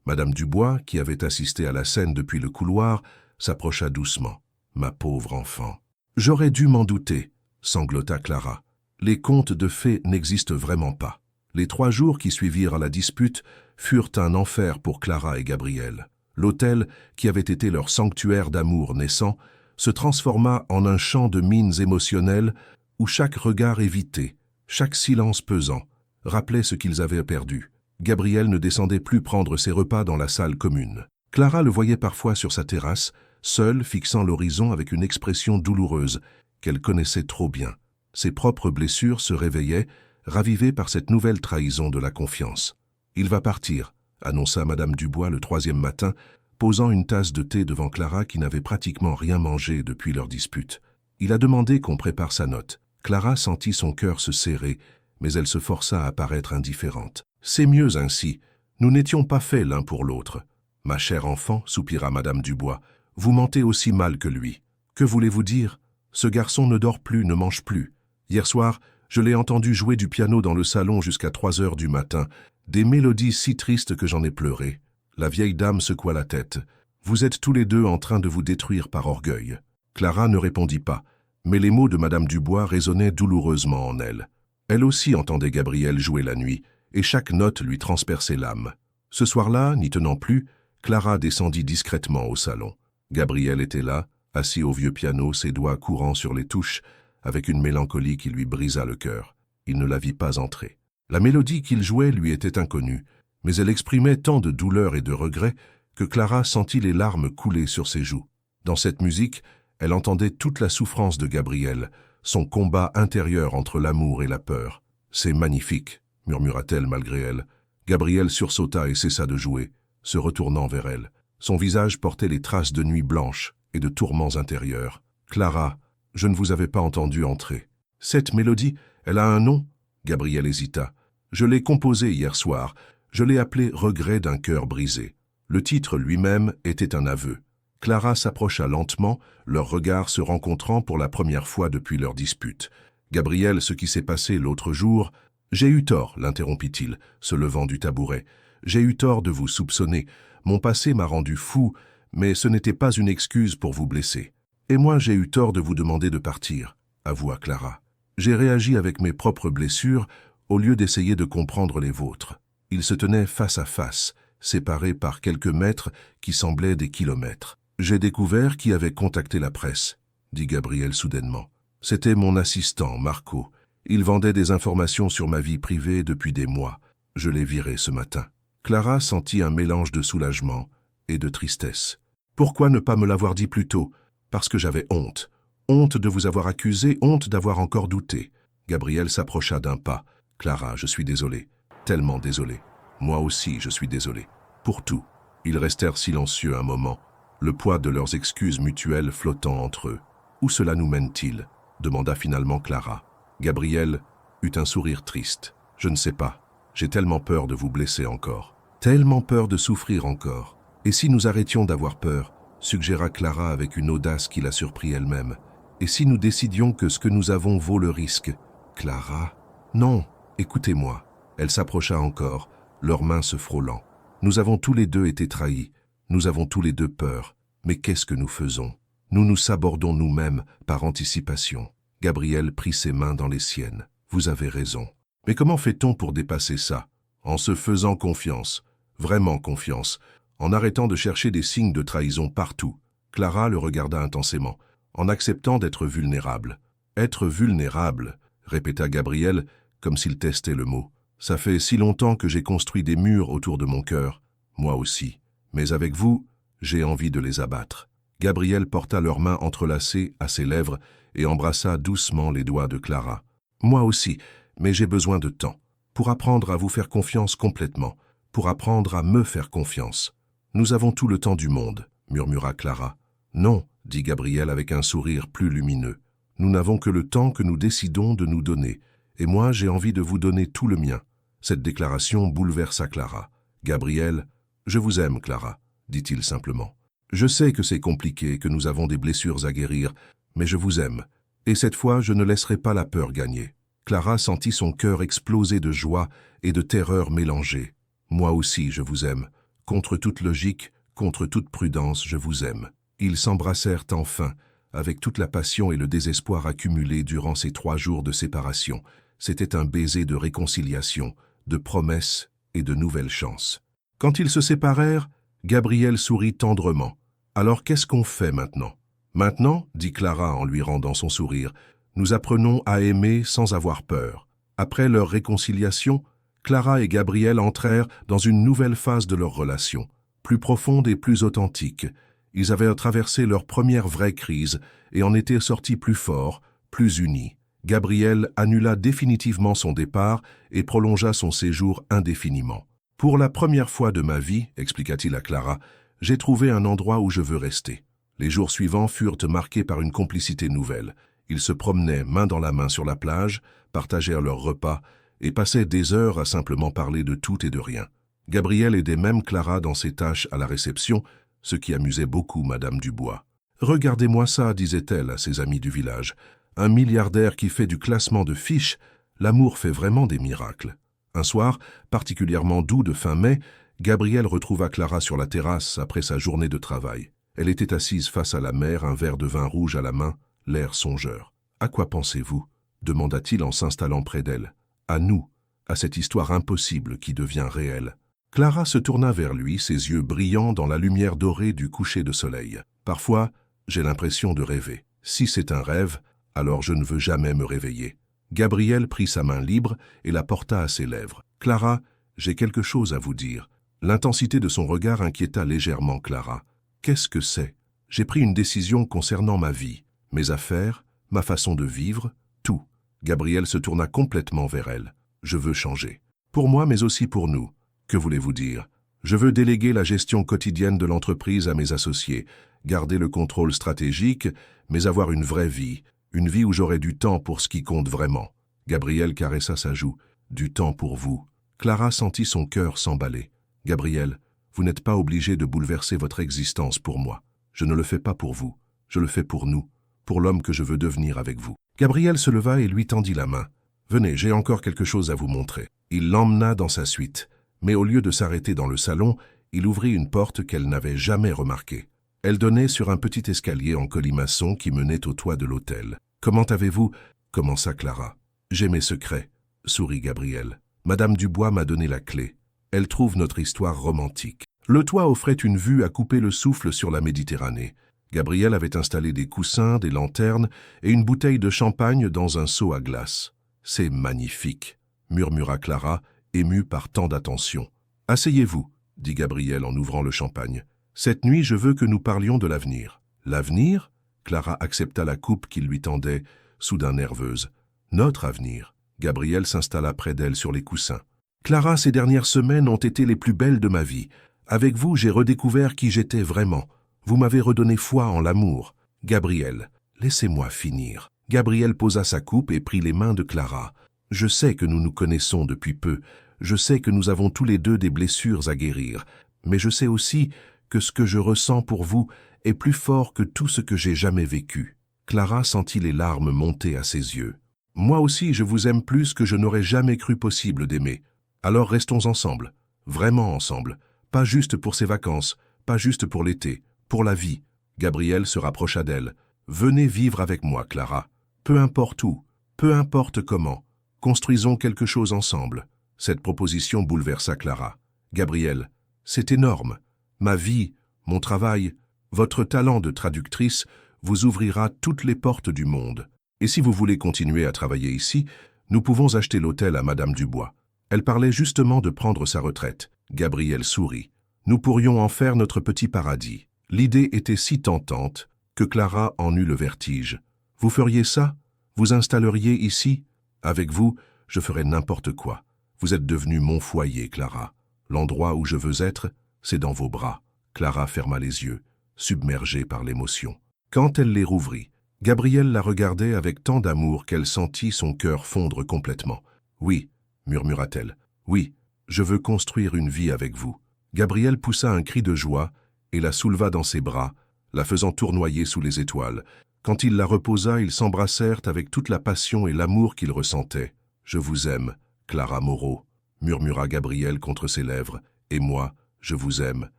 Speaker 1: Madame Dubois, qui avait assisté à la scène depuis le couloir, s'approcha doucement. « Ma pauvre enfant. »« J'aurais dû m'en douter, » sanglota Clara. Les contes de fées n'existent vraiment pas. Les 3 jours qui suivirent à la dispute furent un enfer pour Clara et Gabriel. L'hôtel, qui avait été leur sanctuaire d'amour naissant, se transforma en un champ de mines émotionnelles où chaque regard évité, chaque silence pesant, rappelait ce qu'ils avaient perdu. Gabriel ne descendait plus prendre ses repas dans la salle commune. Clara le voyait parfois sur sa terrasse, seule, fixant l'horizon avec une expression douloureuse qu'elle connaissait trop bien. Ses propres blessures se réveillaient, ravivées par cette nouvelle trahison de la confiance. « Il va partir », annonça Madame Dubois le 3e matin, posant une tasse de thé devant Clara qui n'avait pratiquement rien mangé depuis leur dispute. « Il a demandé qu'on prépare sa note. » Clara sentit son cœur se serrer, mais elle se força à paraître indifférente. « C'est mieux ainsi. Nous n'étions pas faits l'un pour l'autre. »« Ma chère enfant, soupira Madame Dubois, vous mentez aussi mal que lui. Que voulez-vous dire? Ce garçon ne dort plus, ne mange plus. Hier soir, je l'ai entendu jouer du piano dans le salon jusqu'à 3 heures du matin, des mélodies si tristes que j'en ai pleuré. » La vieille dame secoua la tête. « Vous êtes tous les deux en train de vous détruire par orgueil. » Clara ne répondit pas, mais les mots de Madame Dubois résonnaient douloureusement en elle. Elle aussi entendait Gabriel jouer la nuit, et chaque note lui transperçait l'âme. Ce soir-là, n'y tenant plus, Clara descendit discrètement au salon. Gabriel était là, assis au vieux piano, ses doigts courant sur les touches, avec une mélancolie qui lui brisa le cœur. Il ne la vit pas entrer. La mélodie qu'il jouait lui était inconnue, mais elle exprimait tant de douleur et de regret que Clara sentit les larmes couler sur ses joues. Dans cette musique, elle entendait toute la souffrance de Gabriel, son combat intérieur entre l'amour et la peur. « C'est magnifique », murmura-t-elle malgré elle. Gabriel sursauta et cessa de jouer, se retournant vers elle. Son visage portait les traces de nuits blanches et de tourments intérieurs. « Clara, je ne vous avais pas entendu entrer. Cette mélodie, elle a un nom ?» Gabriel hésita. « Je l'ai composée hier soir. Je l'ai appelée « Regret d'un cœur brisé ». Le titre lui-même était un aveu. Clara s'approcha lentement, leurs regards se rencontrant pour la première fois depuis leur dispute. « Gabriel, ce qui s'est passé l'autre jour… »« J'ai eu tort, l'interrompit-il, se levant du tabouret. J'ai eu tort de vous soupçonner. Mon passé m'a rendu fou, mais ce n'était pas une excuse pour vous blesser. Et moi, j'ai eu tort de vous demander de partir, avoua Clara. J'ai réagi avec mes propres blessures au lieu d'essayer de comprendre les vôtres. » Ils se tenaient face à face, séparés par quelques mètres qui semblaient des kilomètres. « J'ai découvert qui avait contacté la presse, » dit Gabriel soudainement. « C'était mon assistant, Marco. Il vendait des informations sur ma vie privée depuis des mois. Je l'ai viré ce matin. » Clara sentit un mélange de soulagement et de tristesse. « Pourquoi ne pas me l'avoir dit plus tôt? Parce que j'avais honte. Honte de vous avoir accusé, honte d'avoir encore douté. » Gabriel s'approcha d'un pas. « Clara, je suis désolé. Tellement désolé. Moi aussi, je suis désolé. Pour tout. » Ils restèrent silencieux un moment, le poids de leurs excuses mutuelles flottant entre eux. « Où cela nous mène-t-il » demanda finalement Clara. Gabriel eut un sourire triste. « Je ne sais pas. J'ai tellement peur de vous blesser encore. Tellement peur de souffrir encore. Et si nous arrêtions d'avoir peur ?» suggéra Clara avec une audace qui la surprit elle-même. « Et si nous décidions que ce que nous avons vaut le risque ?» Clara. « Non, écoutez-moi. » Elle s'approcha encore, leurs mains se frôlant. « Nous avons tous les deux été trahis. Nous avons tous les deux peur. Mais qu'est-ce que nous faisons? Nous nous sabordons nous-mêmes par anticipation. » Gabriel prit ses mains dans les siennes. « Vous avez raison. Mais comment fait-on pour dépasser ça? En se faisant confiance, vraiment confiance, en arrêtant de chercher des signes de trahison partout. » Clara le regarda intensément, en acceptant d'être vulnérable. « Être vulnérable », répéta Gabriel, comme s'il testait le mot. « Ça fait si longtemps que j'ai construit des murs autour de mon cœur. Moi aussi. Mais avec vous, j'ai envie de les abattre. » Gabriel porta leurs mains entrelacées à ses lèvres et embrassa doucement les doigts de Clara. « Moi aussi, mais j'ai besoin de temps, pour apprendre à vous faire confiance complètement, pour apprendre à me faire confiance. »« Nous avons tout le temps du monde, » murmura Clara. « Non, » dit Gabriel avec un sourire plus lumineux. « Nous n'avons que le temps que nous décidons de nous donner, et moi j'ai envie de vous donner tout le mien. » Cette déclaration bouleversa Clara. « Gabriel, je vous aime, Clara, » dit-il simplement. « Je sais que c'est compliqué, que nous avons des blessures à guérir, mais je vous aime, et cette fois je ne laisserai pas la peur gagner. » Clara sentit son cœur exploser de joie et de terreur mélangées. « Moi aussi je vous aime. Contre toute logique, contre toute prudence, je vous aime. » Ils s'embrassèrent enfin, avec toute la passion et le désespoir accumulés durant ces 3 jours de séparation. C'était un baiser de réconciliation, de promesses et de nouvelles chances. Quand ils se séparèrent, Gabriel sourit tendrement. « Alors qu'est-ce qu'on fait maintenant ?»« Maintenant, dit Clara en lui rendant son sourire, nous apprenons à aimer sans avoir peur. » Après leur réconciliation, Clara et Gabriel entrèrent dans une nouvelle phase de leur relation, plus profonde et plus authentique. Ils avaient traversé leur première vraie crise et en étaient sortis plus forts, plus unis. Gabriel annula définitivement son départ et prolongea son séjour indéfiniment. « Pour la première fois de ma vie, expliqua-t-il à Clara, j'ai trouvé un endroit où je veux rester. » Les jours suivants furent marqués par une complicité nouvelle. Ils se promenaient main dans la main sur la plage, partagèrent leur repas et passaient des heures à simplement parler de tout et de rien. Gabriel aidait même Clara dans ses tâches à la réception, ce qui amusait beaucoup Madame Dubois. « Regardez-moi ça, disait-elle à ses amis du village. Un milliardaire qui fait du classement de fiches, l'amour fait vraiment des miracles. » Un soir, particulièrement doux de fin mai, Gabriel retrouva Clara sur la terrasse après sa journée de travail. Elle était assise face à la mer, un verre de vin rouge à la main, l'air songeur. « À quoi pensez-vous » demanda-t-il en s'installant près d'elle. « À nous, à cette histoire impossible qui devient réelle. » Clara se tourna vers lui, ses yeux brillants dans la lumière dorée du coucher de soleil. « Parfois, j'ai l'impression de rêver. Si c'est un rêve, alors je ne veux jamais me réveiller. » Gabriel prit sa main libre et la porta à ses lèvres. « Clara, j'ai quelque chose à vous dire. » L'intensité de son regard inquiéta légèrement Clara. « Qu'est-ce que c'est ? J'ai pris une décision concernant ma vie, mes affaires, ma façon de vivre, tout. » Gabriel se tourna complètement vers elle. « Je veux changer. Pour moi, mais aussi pour nous. Que voulez-vous dire ? Je veux déléguer la gestion quotidienne de l'entreprise à mes associés, garder le contrôle stratégique, mais avoir une vraie vie, une vie où j'aurai du temps pour ce qui compte vraiment. » Gabriel caressa sa joue. « Du temps pour vous. » Clara sentit son cœur s'emballer. « Gabriel, vous n'êtes pas obligé de bouleverser votre existence pour moi. Je ne le fais pas pour vous. Je le fais pour nous, pour l'homme que je veux devenir avec vous. » Gabriel se leva et lui tendit la main. « Venez, j'ai encore quelque chose à vous montrer. » Il l'emmena dans sa suite. Mais au lieu de s'arrêter dans le salon, il ouvrit une porte qu'elle n'avait jamais remarquée. Elle donnait sur un petit escalier en colimaçon qui menait au toit de l'hôtel. « Comment avez-vous » commença Clara. « J'ai mes secrets, » sourit Gabriel. « Madame Dubois m'a donné la clé. Elle trouve notre histoire romantique. » Le toit offrait une vue à couper le souffle sur la Méditerranée. Gabriel avait installé des coussins, des lanternes et une bouteille de champagne dans un seau à glace. « C'est magnifique » murmura Clara, émue par tant d'attention. « Asseyez-vous » dit Gabriel en ouvrant le champagne. « Cette nuit, je veux que nous parlions de l'avenir. »« L'avenir » Clara accepta la coupe qu'il lui tendait, soudain nerveuse. « Notre avenir. » Gabriel s'installa près d'elle sur les coussins. « Clara, ces dernières semaines ont été les plus belles de ma vie. Avec vous, j'ai redécouvert qui j'étais vraiment. Vous m'avez redonné foi en l'amour. »« Gabriel, laissez-moi finir. » Gabriel posa sa coupe et prit les mains de Clara. « Je sais que nous nous connaissons depuis peu. Je sais que nous avons tous les deux des blessures à guérir. Mais je sais aussi que ce que je ressens pour vous est plus fort que tout ce que j'ai jamais vécu. » Clara sentit les larmes monter à ses yeux. « Moi aussi, je vous aime plus que je n'aurais jamais cru possible d'aimer. Alors restons ensemble, vraiment ensemble. Pas juste pour ces vacances, pas juste pour l'été, pour la vie. » Gabriel se rapprocha d'elle. « Venez vivre avec moi, Clara. Peu importe où, peu importe comment. Construisons quelque chose ensemble. » Cette proposition bouleversa Clara. « Gabriel, c'est énorme. Ma vie, mon travail, votre talent de traductrice vous ouvrira toutes les portes du monde. Et si vous voulez continuer à travailler ici, nous pouvons acheter l'hôtel à Madame Dubois. » Elle parlait justement de prendre sa retraite. Gabriel sourit. « Nous pourrions en faire notre petit paradis. » L'idée était si tentante que Clara en eut le vertige. « Vous feriez ça? Vous installeriez ici? Avec vous, je ferais n'importe quoi. Vous êtes devenue mon foyer, Clara. L'endroit où je veux être, c'est dans vos bras. » Clara ferma les yeux, submergée par l'émotion. Quand elle les rouvrit, Gabriel la regardait avec tant d'amour qu'elle sentit son cœur fondre complètement. « Oui, » murmura-t-elle, « oui, je veux construire une vie avec vous. » Gabriel poussa un cri de joie et la souleva dans ses bras, la faisant tournoyer sous les étoiles. Quand il la reposa, ils s'embrassèrent avec toute la passion et l'amour qu'ils ressentaient. « Je vous aime, Clara Moreau, » murmura Gabriel contre ses lèvres. « Et moi, je vous aime,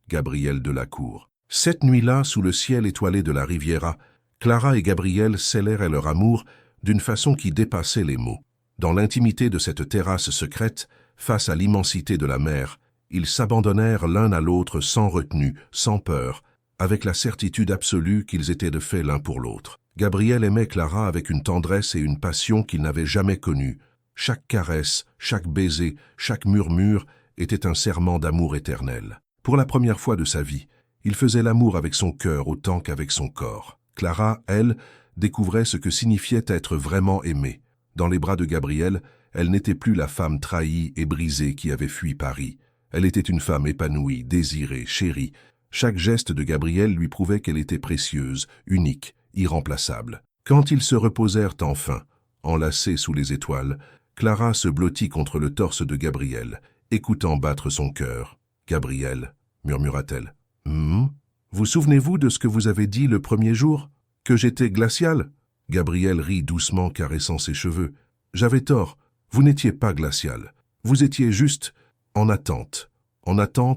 Speaker 1: Gabriel Delacour. » Cette nuit-là, sous le ciel étoilé de la Riviera, Clara et Gabriel scellèrent leur amour d'une façon qui dépassait les mots. Dans l'intimité de cette terrasse secrète, face à l'immensité de la mer, ils s'abandonnèrent l'un à l'autre sans retenue, sans peur, avec la certitude absolue qu'ils étaient de fait l'un pour l'autre. Gabriel aimait Clara avec une tendresse et une passion qu'il n'avait jamais connues. Chaque caresse, chaque baiser, chaque murmure était un serment d'amour éternel. Pour la première fois de sa vie, il faisait l'amour avec son cœur autant qu'avec son corps. Clara, elle, découvrait ce que signifiait être vraiment aimée. Dans les bras de Gabriel, elle n'était plus la femme trahie et brisée qui avait fui Paris. Elle était une femme épanouie, désirée, chérie. Chaque geste de Gabriel lui prouvait qu'elle était précieuse, unique, irremplaçable. Quand ils se reposèrent enfin, enlacés sous les étoiles, Clara se blottit contre le torse de Gabriel, écoutant battre son cœur. « Gabriel, murmura-t-elle. Vous souvenez-vous de ce que vous avez dit le premier jour? Que j'étais glacial ?» Gabriel rit doucement, caressant ses cheveux. « J'avais tort, vous n'étiez pas glacial. Vous étiez juste en attente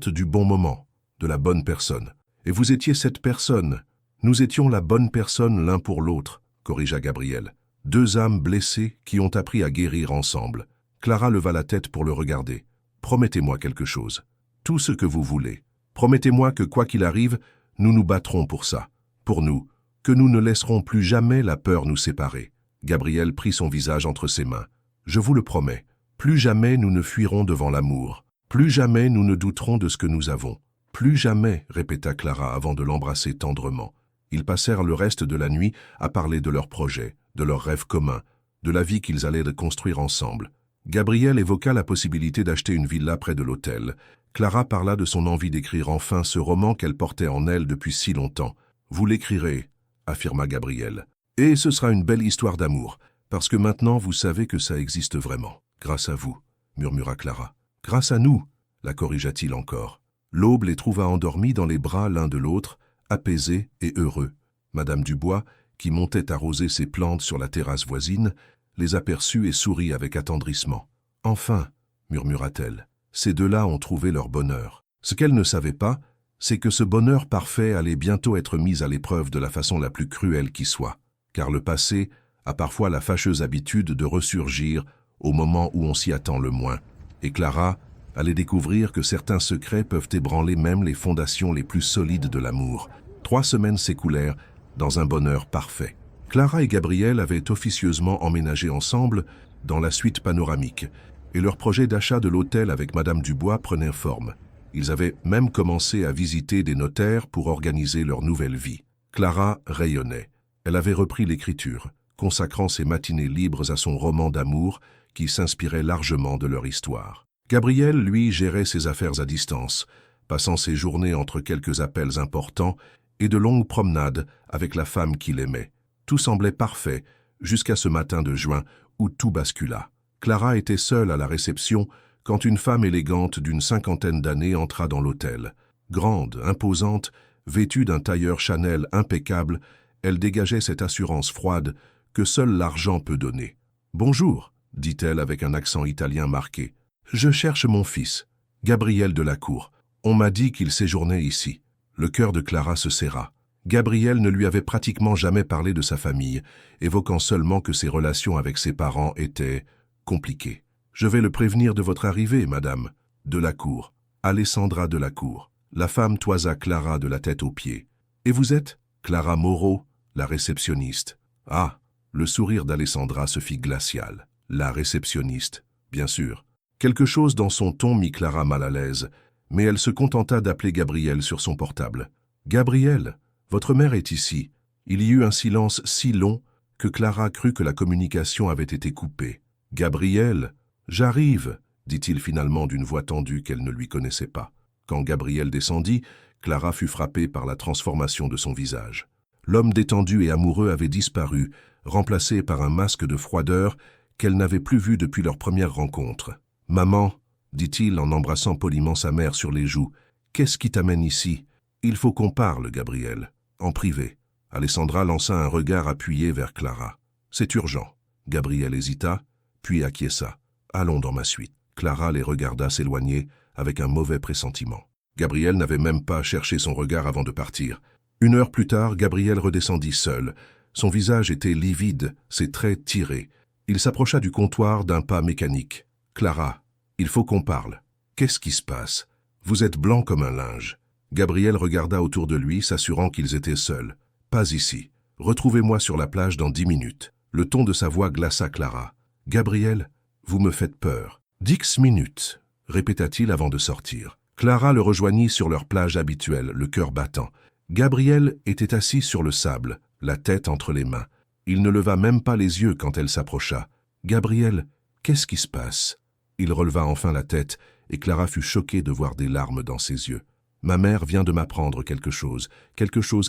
Speaker 1: du bon moment, de la bonne personne. Et vous étiez cette personne. Nous étions la bonne personne l'un pour l'autre, corrigea Gabriel. Deux âmes blessées qui ont appris à guérir ensemble. » Clara leva la tête pour le regarder. « Promettez-moi quelque chose. Tout ce que vous voulez. Promettez-moi que quoi qu'il arrive, nous nous battrons pour ça. Pour nous. Que nous ne laisserons plus jamais la peur nous séparer. » Gabriel prit son visage entre ses mains. « Je vous le promets. Plus jamais nous ne fuirons devant l'amour. Plus jamais nous ne douterons de ce que nous avons. Plus jamais, répéta Clara avant de l'embrasser tendrement. Ils passèrent le reste de la nuit à parler de leurs projets, de leurs rêves communs, de la vie qu'ils allaient construire ensemble. Gabriel évoqua la possibilité d'acheter une villa près de l'hôtel. Clara parla de son envie d'écrire enfin ce roman qu'elle portait en elle depuis si longtemps. « Vous l'écrirez, » affirma Gabriel. « Et ce sera une belle histoire d'amour, parce que maintenant vous savez que ça existe vraiment. Grâce à vous, » murmura Clara. « Grâce à nous, » la corrigea-t-il encore. L'aube les trouva endormis dans les bras l'un de l'autre, apaisés et heureux. Madame Dubois, qui montait arroser ses plantes sur la terrasse voisine, les aperçut et sourit avec attendrissement. « Enfin, » murmura-t-elle, « ces deux-là ont trouvé leur bonheur. » Ce qu'elle ne savait pas, c'est que ce bonheur parfait allait bientôt être mis à l'épreuve de la façon la plus cruelle qui soit, car le passé a parfois la fâcheuse habitude de ressurgir au moment où on s'y attend le moins, et Clara allait découvrir que certains secrets peuvent ébranler même les fondations les plus solides de l'amour. 3 semaines s'écoulèrent dans un bonheur parfait. Clara et Gabriel avaient officieusement emménagé ensemble dans la suite panoramique, et leur projet d'achat de l'hôtel avec Madame Dubois prenait forme. Ils avaient même commencé à visiter des notaires pour organiser leur nouvelle vie. Clara rayonnait. Elle avait repris l'écriture, consacrant ses matinées libres à son roman d'amour qui s'inspirait largement de leur histoire. Gabriel, lui, gérait ses affaires à distance, passant ses journées entre quelques appels importants et de longues promenades avec la femme qu'il aimait. Tout semblait parfait jusqu'à ce matin de juin où tout bascula. Clara était seule à la réception quand une femme élégante d'une 50aine d'années entra dans l'hôtel. Grande, imposante, vêtue d'un tailleur Chanel impeccable, elle dégageait cette assurance froide que seul l'argent peut donner. « Bonjour », dit-elle avec un accent italien marqué. « Je cherche mon fils, Gabriel de la Cour. On m'a dit qu'il séjournait ici. » Le cœur de Clara se serra. Gabriel ne lui avait pratiquement jamais parlé de sa famille, évoquant seulement que ses relations avec ses parents étaient compliquées. « Je vais le prévenir de votre arrivée, madame. » De la Cour. Alessandra de la Cour. La femme toisa Clara de la tête aux pieds. « Et vous êtes ?» Clara Moreau, la réceptionniste. « Ah !» Le sourire d'Alessandra se fit glacial. La réceptionniste, bien sûr. Quelque chose dans son ton mit Clara mal à l'aise, mais elle se contenta d'appeler Gabriel sur son portable. « Gabriel, votre mère est ici. » Il y eut un silence si long que Clara crut que la communication avait été coupée. « Gabriel, j'arrive !» dit-il finalement d'une voix tendue qu'elle ne lui connaissait pas. Quand Gabriel descendit, Clara fut frappée par la transformation de son visage. L'homme détendu et amoureux avait disparu, remplacé par un masque de froideur qu'elle n'avait plus vu depuis leur première rencontre. « Maman, » dit-il en embrassant poliment sa mère sur les joues, « qu'est-ce qui t'amène ici ? Il faut qu'on parle, Gabriel. En privé. » Alessandra lança un regard appuyé vers Clara. « C'est urgent. » Gabriel hésita, puis acquiesça. « Allons dans ma suite. » Clara les regarda s'éloigner avec un mauvais pressentiment. Gabriel n'avait même pas cherché son regard avant de partir. 1 heure plus tard, Gabriel redescendit seul. Son visage était livide, ses traits tirés. Il s'approcha du comptoir d'un pas mécanique. « Clara, il faut qu'on parle. Qu'est-ce qui se passe? Vous êtes blanc comme un linge. » Gabriel regarda autour de lui, s'assurant qu'ils étaient seuls. « Pas ici. Retrouvez-moi sur la plage dans 10 minutes. » Le ton de sa voix glaça Clara. « Gabriel, vous me faites peur. »« 10 minutes, » répéta-t-il avant de sortir. Clara le rejoignit sur leur plage habituelle, le cœur battant. Gabriel était assis sur le sable, la tête entre les mains. Il ne leva même pas les yeux quand elle s'approcha. « Gabriel, qu'est-ce qui se passe ?» Il releva enfin la tête, et Clara fut choquée de voir des larmes dans ses yeux. « Ma mère vient de m'apprendre quelque chose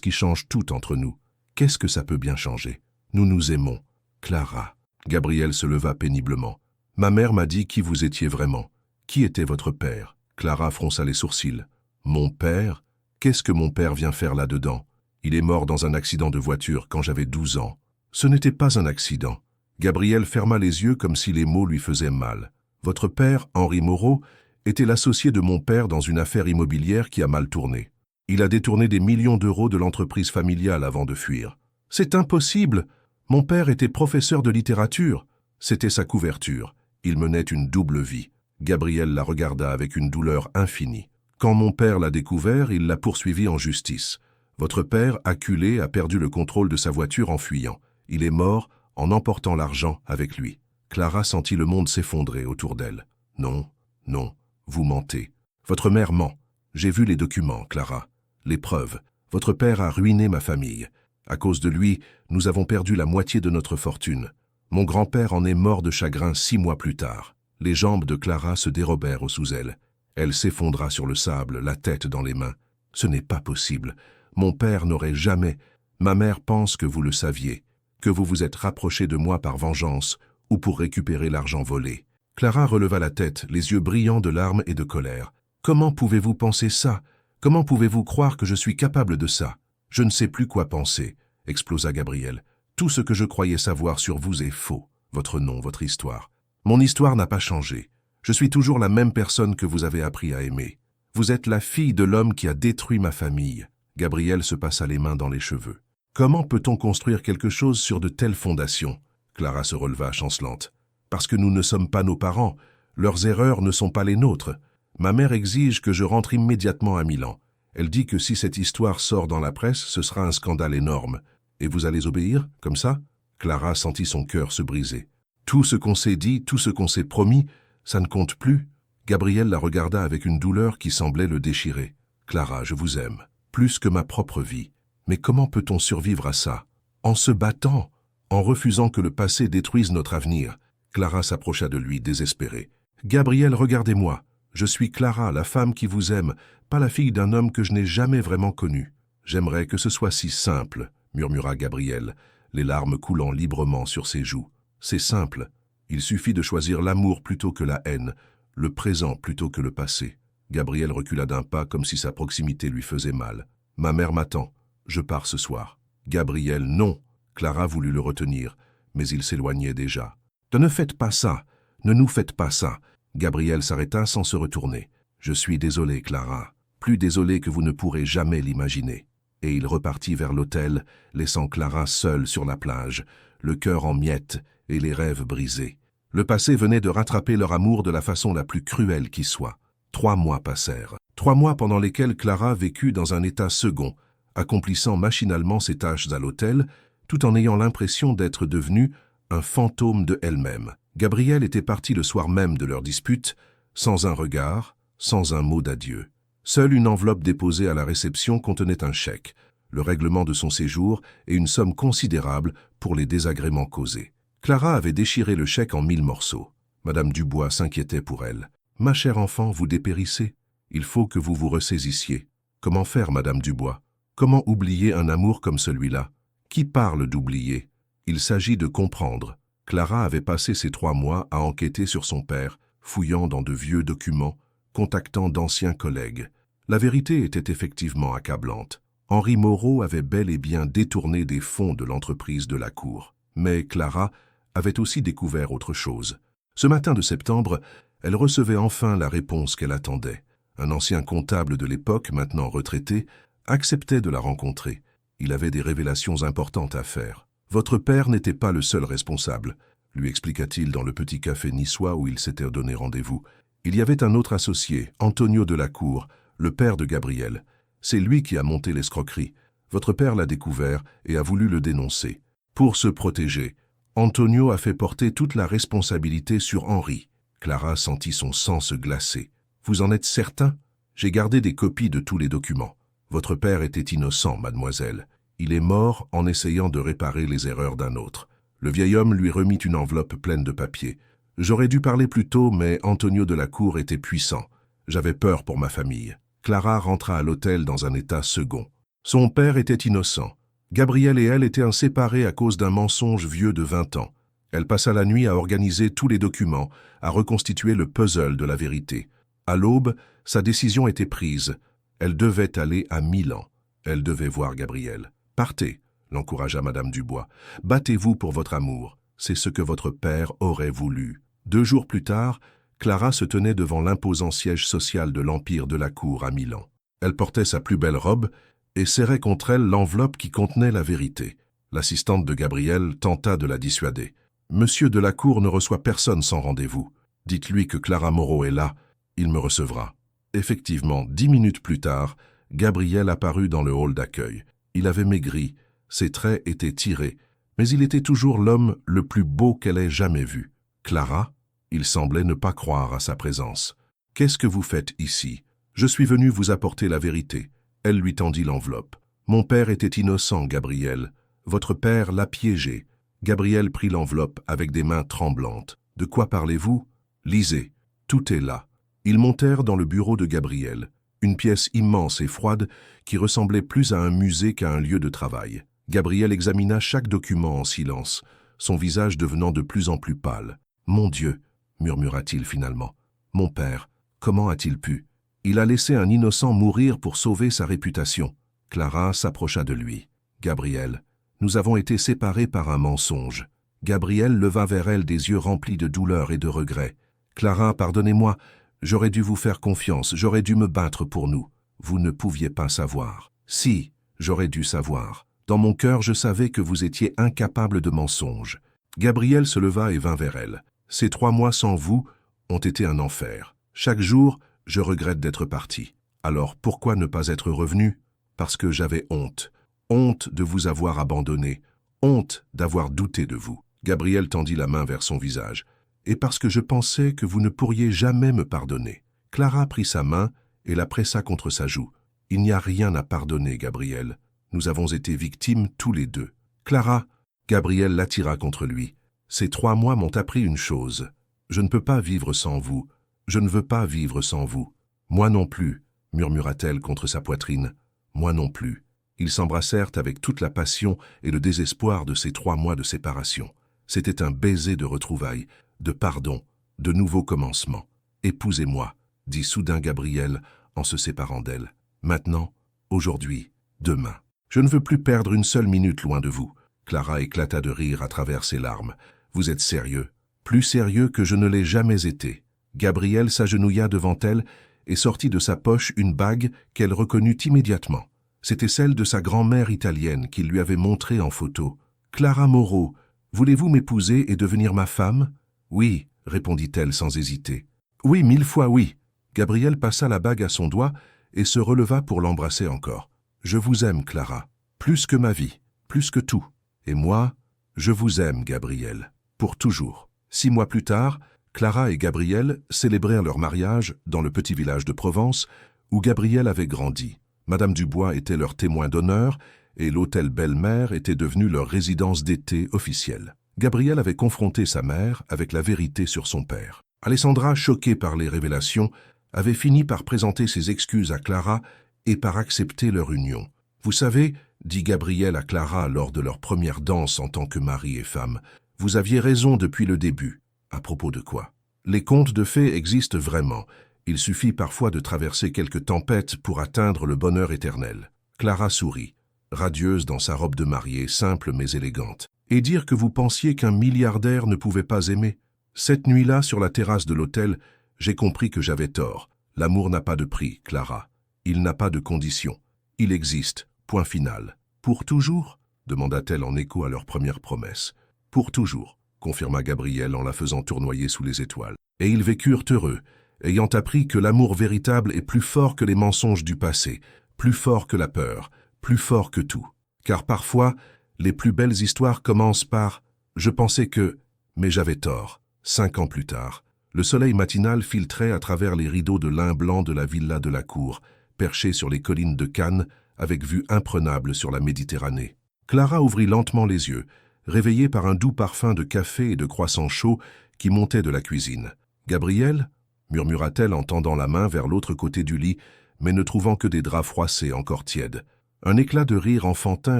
Speaker 1: qui change tout entre nous. Qu'est-ce que ça peut bien changer ?» Nous nous aimons. Clara. Gabriel se leva péniblement. Ma mère m'a dit qui vous étiez vraiment. Qui était votre père? Clara fronça les sourcils. Mon père? Qu'est-ce que mon père vient faire là-dedans? Il est mort dans un accident de voiture quand j'avais 12 ans. Ce n'était pas un accident. Gabriel ferma les yeux comme si les mots lui faisaient mal. Votre père, Henri Moreau, était l'associé de mon père dans une affaire immobilière qui a mal tourné. Il a détourné des millions d'euros de l'entreprise familiale avant de fuir. C'est impossible! Mon père était professeur de littérature. C'était sa couverture. Il menait une double vie. Gabriel la regarda avec une douleur infinie. Quand mon père l'a découvert, il l'a poursuivi en justice. Votre père, acculé, a perdu le contrôle de sa voiture en fuyant. Il est mort en emportant l'argent avec lui. Clara sentit le monde s'effondrer autour d'elle. Non, non, vous mentez. Votre mère ment. J'ai vu les documents, Clara. Les preuves. Votre père a ruiné ma famille. À cause de lui, nous avons perdu la moitié de notre fortune. Mon grand-père en est mort de chagrin 6 mois plus tard. Les jambes de Clara se dérobèrent sous elle. Elle s'effondra sur le sable, la tête dans les mains. Ce n'est pas possible. Mon père n'aurait jamais... Ma mère pense que vous le saviez, que vous vous êtes rapproché de moi par vengeance ou pour récupérer l'argent volé. Clara releva la tête, les yeux brillants de larmes et de colère. Comment pouvez-vous penser ça? Comment pouvez-vous croire que je suis capable de ça? Je ne sais plus quoi penser, explosa Gabriel. Tout ce que je croyais savoir sur vous est faux. Votre nom, votre histoire. Mon histoire n'a pas changé. Je suis toujours la même personne que vous avez appris à aimer. Vous êtes la fille de l'homme qui a détruit ma famille. Gabriel se passa les mains dans les cheveux. Comment peut-on construire quelque chose sur de telles fondations? Clara se releva chancelante. Parce que nous ne sommes pas nos parents. Leurs erreurs ne sont pas les nôtres. Ma mère exige que je rentre immédiatement à Milan. Elle dit que si cette histoire sort dans la presse, ce sera un scandale énorme. Et vous allez obéir, comme ça? Clara sentit son cœur se briser. Tout ce qu'on s'est dit, tout ce qu'on s'est promis, ça ne compte plus. Gabriel la regarda avec une douleur qui semblait le déchirer. Clara, je vous aime, plus que ma propre vie. Mais comment peut-on survivre à ça? En se battant, en refusant que le passé détruise notre avenir. Clara s'approcha de lui, désespérée. Gabriel, regardez-moi. Je suis Clara, la femme qui vous aime, pas la fille d'un homme que je n'ai jamais vraiment connu. J'aimerais que ce soit si simple, murmura Gabriel, les larmes coulant librement sur ses joues. C'est simple. Il suffit de choisir l'amour plutôt que la haine, le présent plutôt que le passé. Gabriel recula d'un pas comme si sa proximité lui faisait mal. Ma mère m'attend. Je pars ce soir. Gabriel, non. Clara voulut le retenir, mais il s'éloignait déjà. Ne faites pas ça. Ne nous faites pas ça. Gabriel s'arrêta sans se retourner. Je suis désolé, Clara. Plus désolé que vous ne pourrez jamais l'imaginer. Et il repartit vers l'hôtel, laissant Clara seule sur la plage, le cœur en miettes et les rêves brisés. Le passé venait de rattraper leur amour de la façon la plus cruelle qui soit. 3 mois passèrent. 3 mois pendant lesquels Clara vécut dans un état second, accomplissant machinalement ses tâches à l'hôtel, tout en ayant l'impression d'être devenue un fantôme de elle-même. Gabriel était parti le soir même de leur dispute, sans un regard, sans un mot d'adieu. Seule une enveloppe déposée à la réception contenait un chèque, le règlement de son séjour et une somme considérable pour les désagréments causés. Clara avait déchiré le chèque en 1000 morceaux. Madame Dubois s'inquiétait pour elle. « Ma chère enfant, vous dépérissez. Il faut que vous vous ressaisissiez. Comment faire, Madame Dubois? Comment oublier un amour comme celui-là? Qui parle d'oublier? Il s'agit de comprendre. » Clara avait passé ces 3 mois à enquêter sur son père, fouillant dans de vieux documents, contactant d'anciens collègues. La vérité était effectivement accablante. Henri Moreau avait bel et bien détourné des fonds de l'entreprise de la cour. Mais Clara avait aussi découvert autre chose. Ce matin de septembre, elle recevait enfin la réponse qu'elle attendait. Un ancien comptable de l'époque, maintenant retraité, acceptait de la rencontrer. Il avait des révélations importantes à faire. « Votre père n'était pas le seul responsable », lui expliqua-t-il dans le petit café niçois où il s'était donné rendez-vous. Il y avait un autre associé, Antonio Delacour, le père de Gabriel. C'est lui qui a monté l'escroquerie. Votre père l'a découvert et a voulu le dénoncer. Pour se protéger, Antonio a fait porter toute la responsabilité sur Henri. Clara sentit son sang se glacer. « Vous en êtes certain? J'ai gardé des copies de tous les documents. Votre père était innocent, mademoiselle. Il est mort en essayant de réparer les erreurs d'un autre. » Le vieil homme lui remit une enveloppe pleine de papiers. « J'aurais dû parler plus tôt, mais Antonio Delacour était puissant. J'avais peur pour ma famille. » Clara rentra à l'hôtel dans un état second. Son père était innocent. Gabrielle et elle étaient inséparées à cause d'un mensonge vieux de 20 ans. Elle passa la nuit à organiser tous les documents, à reconstituer le puzzle de la vérité. À l'aube, sa décision était prise. Elle devait aller à Milan. Elle devait voir Gabrielle. « Partez », l'encouragea Madame Dubois. « Battez-vous pour votre amour. C'est ce que votre père aurait voulu. » 2 jours plus tard, Clara se tenait devant l'imposant siège social de l'Empire de la Cour à Milan. Elle portait sa plus belle robe et serrait contre elle l'enveloppe qui contenait la vérité. L'assistante de Gabrielle tenta de la dissuader. « Monsieur de la Cour ne reçoit personne sans rendez-vous. Dites-lui que Clara Moreau est là, il me recevra. » Effectivement, 10 minutes plus tard, Gabriel apparut dans le hall d'accueil. Il avait maigri, ses traits étaient tirés, mais il était toujours l'homme le plus beau qu'elle ait jamais vu. « Clara ?» Il semblait ne pas croire à sa présence. « Qu'est-ce que vous faites ici ? Je suis venu vous apporter la vérité. » Elle lui tendit l'enveloppe. « Mon père était innocent, Gabriel. Votre père l'a piégé. » Gabriel prit l'enveloppe avec des mains tremblantes. « De quoi parlez-vous ? Lisez. Tout est là. » Ils montèrent dans le bureau de Gabriel, une pièce immense et froide qui ressemblait plus à un musée qu'à un lieu de travail. Gabriel examina chaque document en silence, son visage devenant de plus en plus pâle. « Mon Dieu !» murmura-t-il finalement. « Mon père, comment a-t-il pu ? Il a laissé un innocent mourir pour sauver sa réputation. » Clara s'approcha de lui. « Gabriel, nous avons été séparés par un mensonge. » Gabriel leva vers elle des yeux remplis de douleur et de regret. « Clara, pardonnez-moi, j'aurais dû vous faire confiance, j'aurais dû me battre pour nous. Vous ne pouviez pas savoir. Si, j'aurais dû savoir. Dans mon cœur, je savais que vous étiez incapable de mensonge. » Gabriel se leva et vint vers elle. « Ces 3 mois sans vous ont été un enfer. Chaque jour, je regrette d'être parti. Alors pourquoi ne pas être revenu ? Parce que j'avais honte. Honte de vous avoir abandonné. Honte d'avoir douté de vous. » Gabriel tendit la main vers son visage. « Et parce que je pensais que vous ne pourriez jamais me pardonner. » Clara prit sa main et la pressa contre sa joue. « Il n'y a rien à pardonner, Gabriel. Nous avons été victimes tous les deux. »« Clara !» Gabriel l'attira contre lui. « Ces 3 mois m'ont appris une chose. Je ne peux pas vivre sans vous. Je ne veux pas vivre sans vous. »« Moi non plus, » murmura-t-elle contre sa poitrine. « Moi non plus. » Ils s'embrassèrent avec toute la passion et le désespoir de ces 3 mois de séparation. C'était un baiser de retrouvailles, de pardon, de nouveaux commencements. « Épousez-moi, » dit soudain Gabriel en se séparant d'elle. « Maintenant, aujourd'hui, demain. Je ne veux plus perdre une seule minute loin de vous. » Clara éclata de rire à travers ses larmes. « Vous êtes sérieux, plus sérieux que je ne l'ai jamais été. » Gabriel s'agenouilla devant elle et sortit de sa poche une bague qu'elle reconnut immédiatement. C'était celle de sa grand-mère italienne qu'il lui avait montrée en photo. « Clara Moreau, voulez-vous m'épouser et devenir ma femme ?»« Oui, » répondit-elle sans hésiter. « Oui, 1000 fois oui. » Gabriel passa la bague à son doigt et se releva pour l'embrasser encore. « Je vous aime, Clara, plus que ma vie, plus que tout. Et moi, je vous aime, Gabriel, pour toujours. » 6 mois plus tard, Clara et Gabriel célébrèrent leur mariage dans le petit village de Provence où Gabriel avait grandi. Madame Dubois était leur témoin d'honneur et l'hôtel Belle-Mère était devenu leur résidence d'été officielle. Gabriel avait confronté sa mère avec la vérité sur son père. Alessandra, choquée par les révélations, avait fini par présenter ses excuses à Clara et par accepter leur union. « Vous savez, » dit Gabriel à Clara lors de leur première danse en tant que mari et femme, « vous aviez raison depuis le début. » À propos de quoi? Les contes de fées existent vraiment. Il suffit parfois de traverser quelques tempêtes pour atteindre le bonheur éternel. Clara sourit, radieuse dans sa robe de mariée, simple mais élégante. Et dire que vous pensiez qu'un milliardaire ne pouvait pas aimer? Cette nuit-là, sur la terrasse de l'hôtel, j'ai compris que j'avais tort. L'amour n'a pas de prix, Clara. Il n'a pas de conditions. Il existe, point final. Pour toujours? Demanda-t-elle en écho à leur première promesse. Pour toujours, confirma Gabriel en la faisant tournoyer sous les étoiles. Et ils vécurent heureux, ayant appris que l'amour véritable est plus fort que les mensonges du passé, plus fort que la peur, plus fort que tout. Car parfois, les plus belles histoires commencent par « je pensais que… » mais j'avais tort. 5 ans plus tard, le soleil matinal filtrait à travers les rideaux de lin blanc de la villa de la cour, perchée sur les collines de Cannes, avec vue imprenable sur la Méditerranée. Clara ouvrit lentement les yeux, réveillée par un doux parfum de café et de croissants chauds qui montait de la cuisine. « Gabriel ?» murmura-t-elle en tendant la main vers l'autre côté du lit, mais ne trouvant que des draps froissés encore tièdes. Un éclat de rire enfantin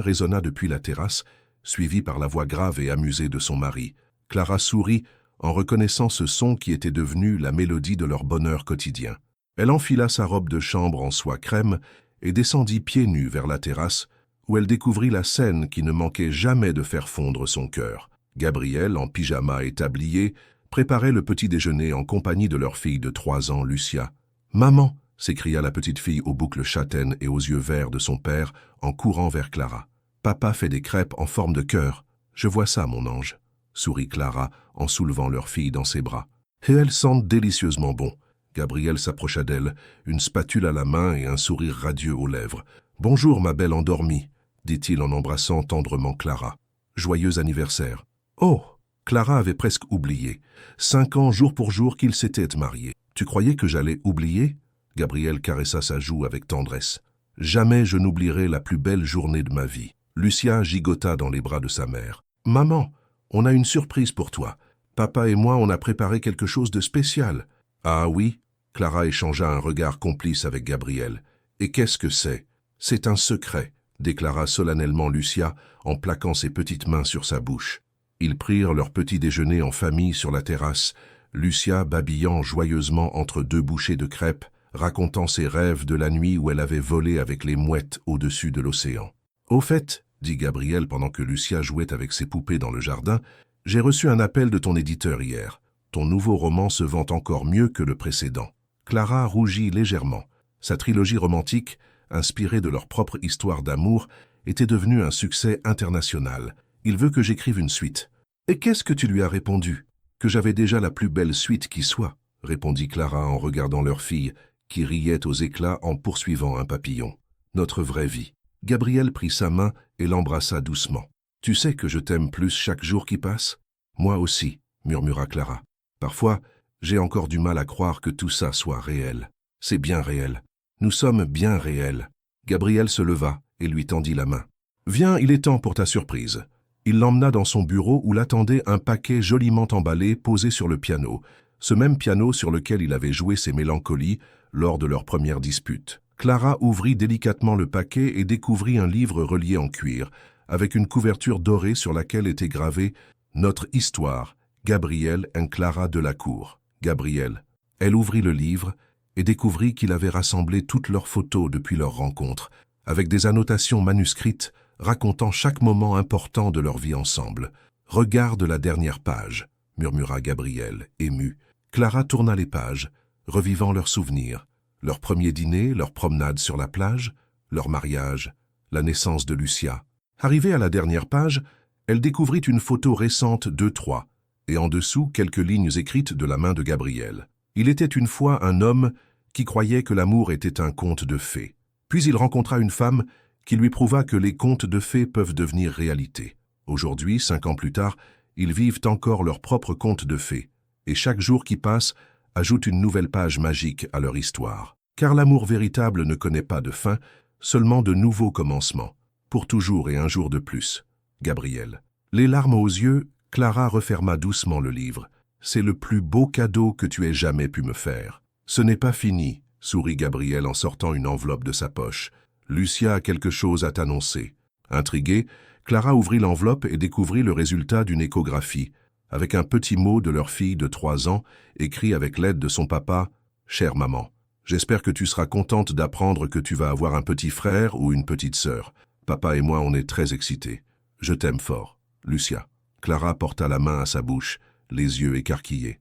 Speaker 1: résonna depuis la terrasse, suivi par la voix grave et amusée de son mari. Clara sourit en reconnaissant ce son qui était devenu la mélodie de leur bonheur quotidien. Elle enfila sa robe de chambre en soie crème et descendit pieds nus vers la terrasse, où elle découvrit la scène qui ne manquait jamais de faire fondre son cœur. Gabriel, en pyjama et tablier, préparait le petit déjeuner en compagnie de leur fille de 3 ans, Lucia. « Maman !» s'écria la petite fille aux boucles châtaines et aux yeux verts de son père en courant vers Clara. « Papa fait des crêpes en forme de cœur. Je vois ça, mon ange !» sourit Clara en soulevant leur fille dans ses bras. « Et elles sentent délicieusement bon. » Gabriel s'approcha d'elle, une spatule à la main et un sourire radieux aux lèvres. « Bonjour, ma belle endormie !» dit-il en embrassant tendrement Clara. « Joyeux anniversaire !» Oh! Clara avait presque oublié. 5 ans jour pour jour qu'ils s'étaient mariés. « Tu croyais que j'allais oublier ?» Gabriel caressa sa joue avec tendresse. « Jamais je n'oublierai la plus belle journée de ma vie. » Lucia gigota dans les bras de sa mère. « Maman, on a une surprise pour toi. Papa et moi, on a préparé quelque chose de spécial. »« Ah oui ?» Clara échangea un regard complice avec Gabriel. « Et qu'est-ce que c'est ?»« C'est un secret, » déclara solennellement Lucia en plaquant ses petites mains sur sa bouche. Ils prirent leur petit déjeuner en famille sur la terrasse, Lucia babillant joyeusement entre 2 bouchées de crêpes, racontant ses rêves de la nuit où elle avait volé avec les mouettes au-dessus de l'océan. « Au fait, » dit Gabriel pendant que Lucia jouait avec ses poupées dans le jardin, « j'ai reçu un appel de ton éditeur hier. Ton nouveau roman se vend encore mieux que le précédent. » Clara rougit légèrement. Sa trilogie romantique, inspirée de leur propre histoire d'amour, était devenue un succès international. « Il veut que j'écrive une suite. »« Et qu'est-ce que tu lui as répondu ?»« Que j'avais déjà la plus belle suite qui soit, » répondit Clara en regardant leur fille, qui riait aux éclats en poursuivant un papillon. « Notre vraie vie. » Gabriel prit sa main et l'embrassa doucement. « Tu sais que je t'aime plus chaque jour qui passe ?»« Moi aussi, » murmura Clara. « Parfois, j'ai encore du mal à croire que tout ça soit réel. C'est bien réel. Nous sommes bien réels. » Gabriel se leva et lui tendit la main. « Viens, il est temps pour ta surprise. » Il l'emmena dans son bureau où l'attendait un paquet joliment emballé posé sur le piano, ce même piano sur lequel il avait joué ses mélancolies lors de leur première dispute. Clara ouvrit délicatement le paquet et découvrit un livre relié en cuir, avec une couverture dorée sur laquelle était gravée « Notre histoire, Gabriel et Clara Delacour. » Gabriel. Elle ouvrit le livre et découvrit qu'il avait rassemblé toutes leurs photos depuis leur rencontre, avec des annotations manuscrites racontant chaque moment important de leur vie ensemble. « Regarde la dernière page », murmura Gabriel, ému. Clara tourna les pages, revivant leurs souvenirs. Leur premier dîner, leur promenade sur la plage, leur mariage, la naissance de Lucia. Arrivée à la dernière page, elle découvrit une photo récente d'eux 3, et en dessous quelques lignes écrites de la main de Gabriel. Il était une fois un homme qui croyait que l'amour était un conte de fées. Puis il rencontra une femme qui lui prouva que les contes de fées peuvent devenir réalité. Aujourd'hui, 5 ans plus tard, ils vivent encore leur propre conte de fées, et chaque jour qui passe ajoute une nouvelle page magique à leur histoire. Car l'amour véritable ne connaît pas de fin, seulement de nouveaux commencements. Pour toujours et un jour de plus. Gabriel. Les larmes aux yeux, Clara referma doucement le livre. « C'est le plus beau cadeau que tu aies jamais pu me faire. »« Ce n'est pas fini, » sourit Gabriel en sortant une enveloppe de sa poche. « Lucia a quelque chose à t'annoncer. » Intriguée, Clara ouvrit l'enveloppe et découvrit le résultat d'une échographie, avec un petit mot de leur fille de 3 ans, écrit avec l'aide de son papa. « Chère maman, j'espère que tu seras contente d'apprendre que tu vas avoir un petit frère ou une petite sœur. Papa et moi, on est très excités. Je t'aime fort. Lucia. » Clara porta la main à sa bouche, les yeux écarquillés.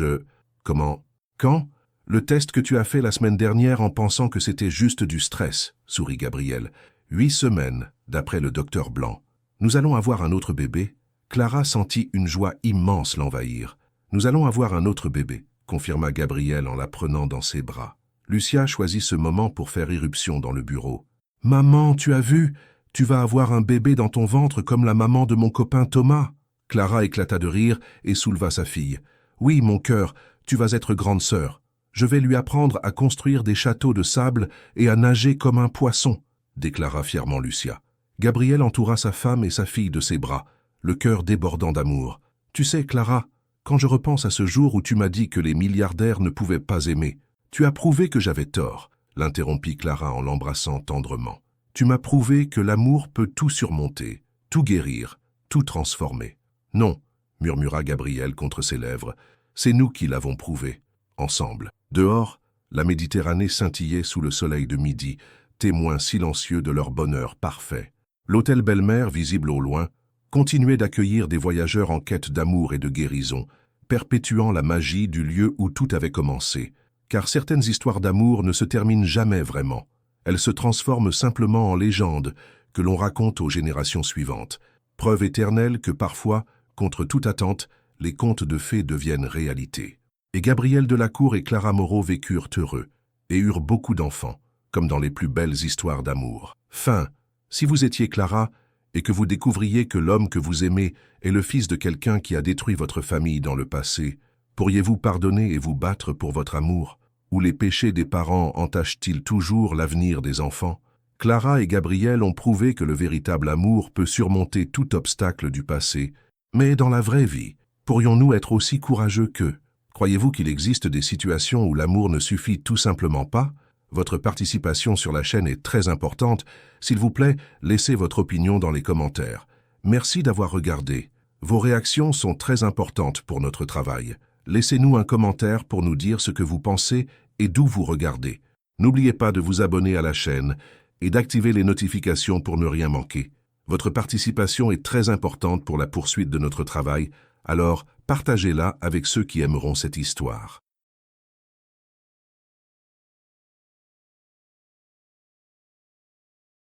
Speaker 1: « Comment? Quand? » « Le test que tu as fait la semaine dernière en pensant que c'était juste du stress, » sourit Gabriel. « 8 semaines, d'après le docteur Blanc. Nous allons avoir un autre bébé. » Clara sentit une joie immense l'envahir. « Nous allons avoir un autre bébé, » confirma Gabriel en la prenant dans ses bras. Lucia choisit ce moment pour faire irruption dans le bureau. « Maman, tu as vu? Tu vas avoir un bébé dans ton ventre comme la maman de mon copain Thomas. » Clara éclata de rire et souleva sa fille. « Oui, mon cœur, tu vas être grande sœur. Je vais lui apprendre à construire des châteaux de sable et à nager comme un poisson, » déclara fièrement Lucia. Gabriel entoura sa femme et sa fille de ses bras, le cœur débordant d'amour. « Tu sais, Clara, quand je repense à ce jour où tu m'as dit que les milliardaires ne pouvaient pas aimer, tu as prouvé que j'avais tort, » l'interrompit Clara en l'embrassant tendrement. « Tu m'as prouvé que l'amour peut tout surmonter, tout guérir, tout transformer. Non, murmura Gabriel contre ses lèvres, c'est nous qui l'avons prouvé, ensemble. Dehors, la Méditerranée scintillait sous le soleil de midi, témoin silencieux de leur bonheur parfait. L'hôtel Belle-Mère, visible au loin, continuait d'accueillir des voyageurs en quête d'amour et de guérison, perpétuant la magie du lieu où tout avait commencé. Car certaines histoires d'amour ne se terminent jamais vraiment. Elles se transforment simplement en légendes que l'on raconte aux générations suivantes. Preuve éternelle que parfois, contre toute attente, les contes de fées deviennent réalité. Et Gabriel Delacour et Clara Moreau vécurent heureux et eurent beaucoup d'enfants, comme dans les plus belles histoires d'amour. Fin. Si vous étiez Clara et que vous découvriez que l'homme que vous aimez est le fils de quelqu'un qui a détruit votre famille dans le passé, pourriez-vous pardonner et vous battre pour votre amour? Ou les péchés des parents entachent-ils toujours l'avenir des enfants? Clara et Gabriel ont prouvé que le véritable amour peut surmonter tout obstacle du passé. Mais dans la vraie vie, pourrions-nous être aussi courageux qu'eux? Croyez-vous qu'il existe des situations où l'amour ne suffit tout simplement pas? Votre participation sur la chaîne est très importante. S'il vous plaît, laissez votre opinion dans les commentaires. Merci d'avoir regardé. Vos réactions sont très importantes pour notre travail. Laissez-nous un commentaire pour nous dire ce que vous pensez et d'où vous regardez. N'oubliez pas de vous abonner à la chaîne et d'activer les notifications pour ne rien manquer. Votre participation est très importante pour la poursuite de notre travail, alors partagez-la avec ceux qui aimeront cette histoire.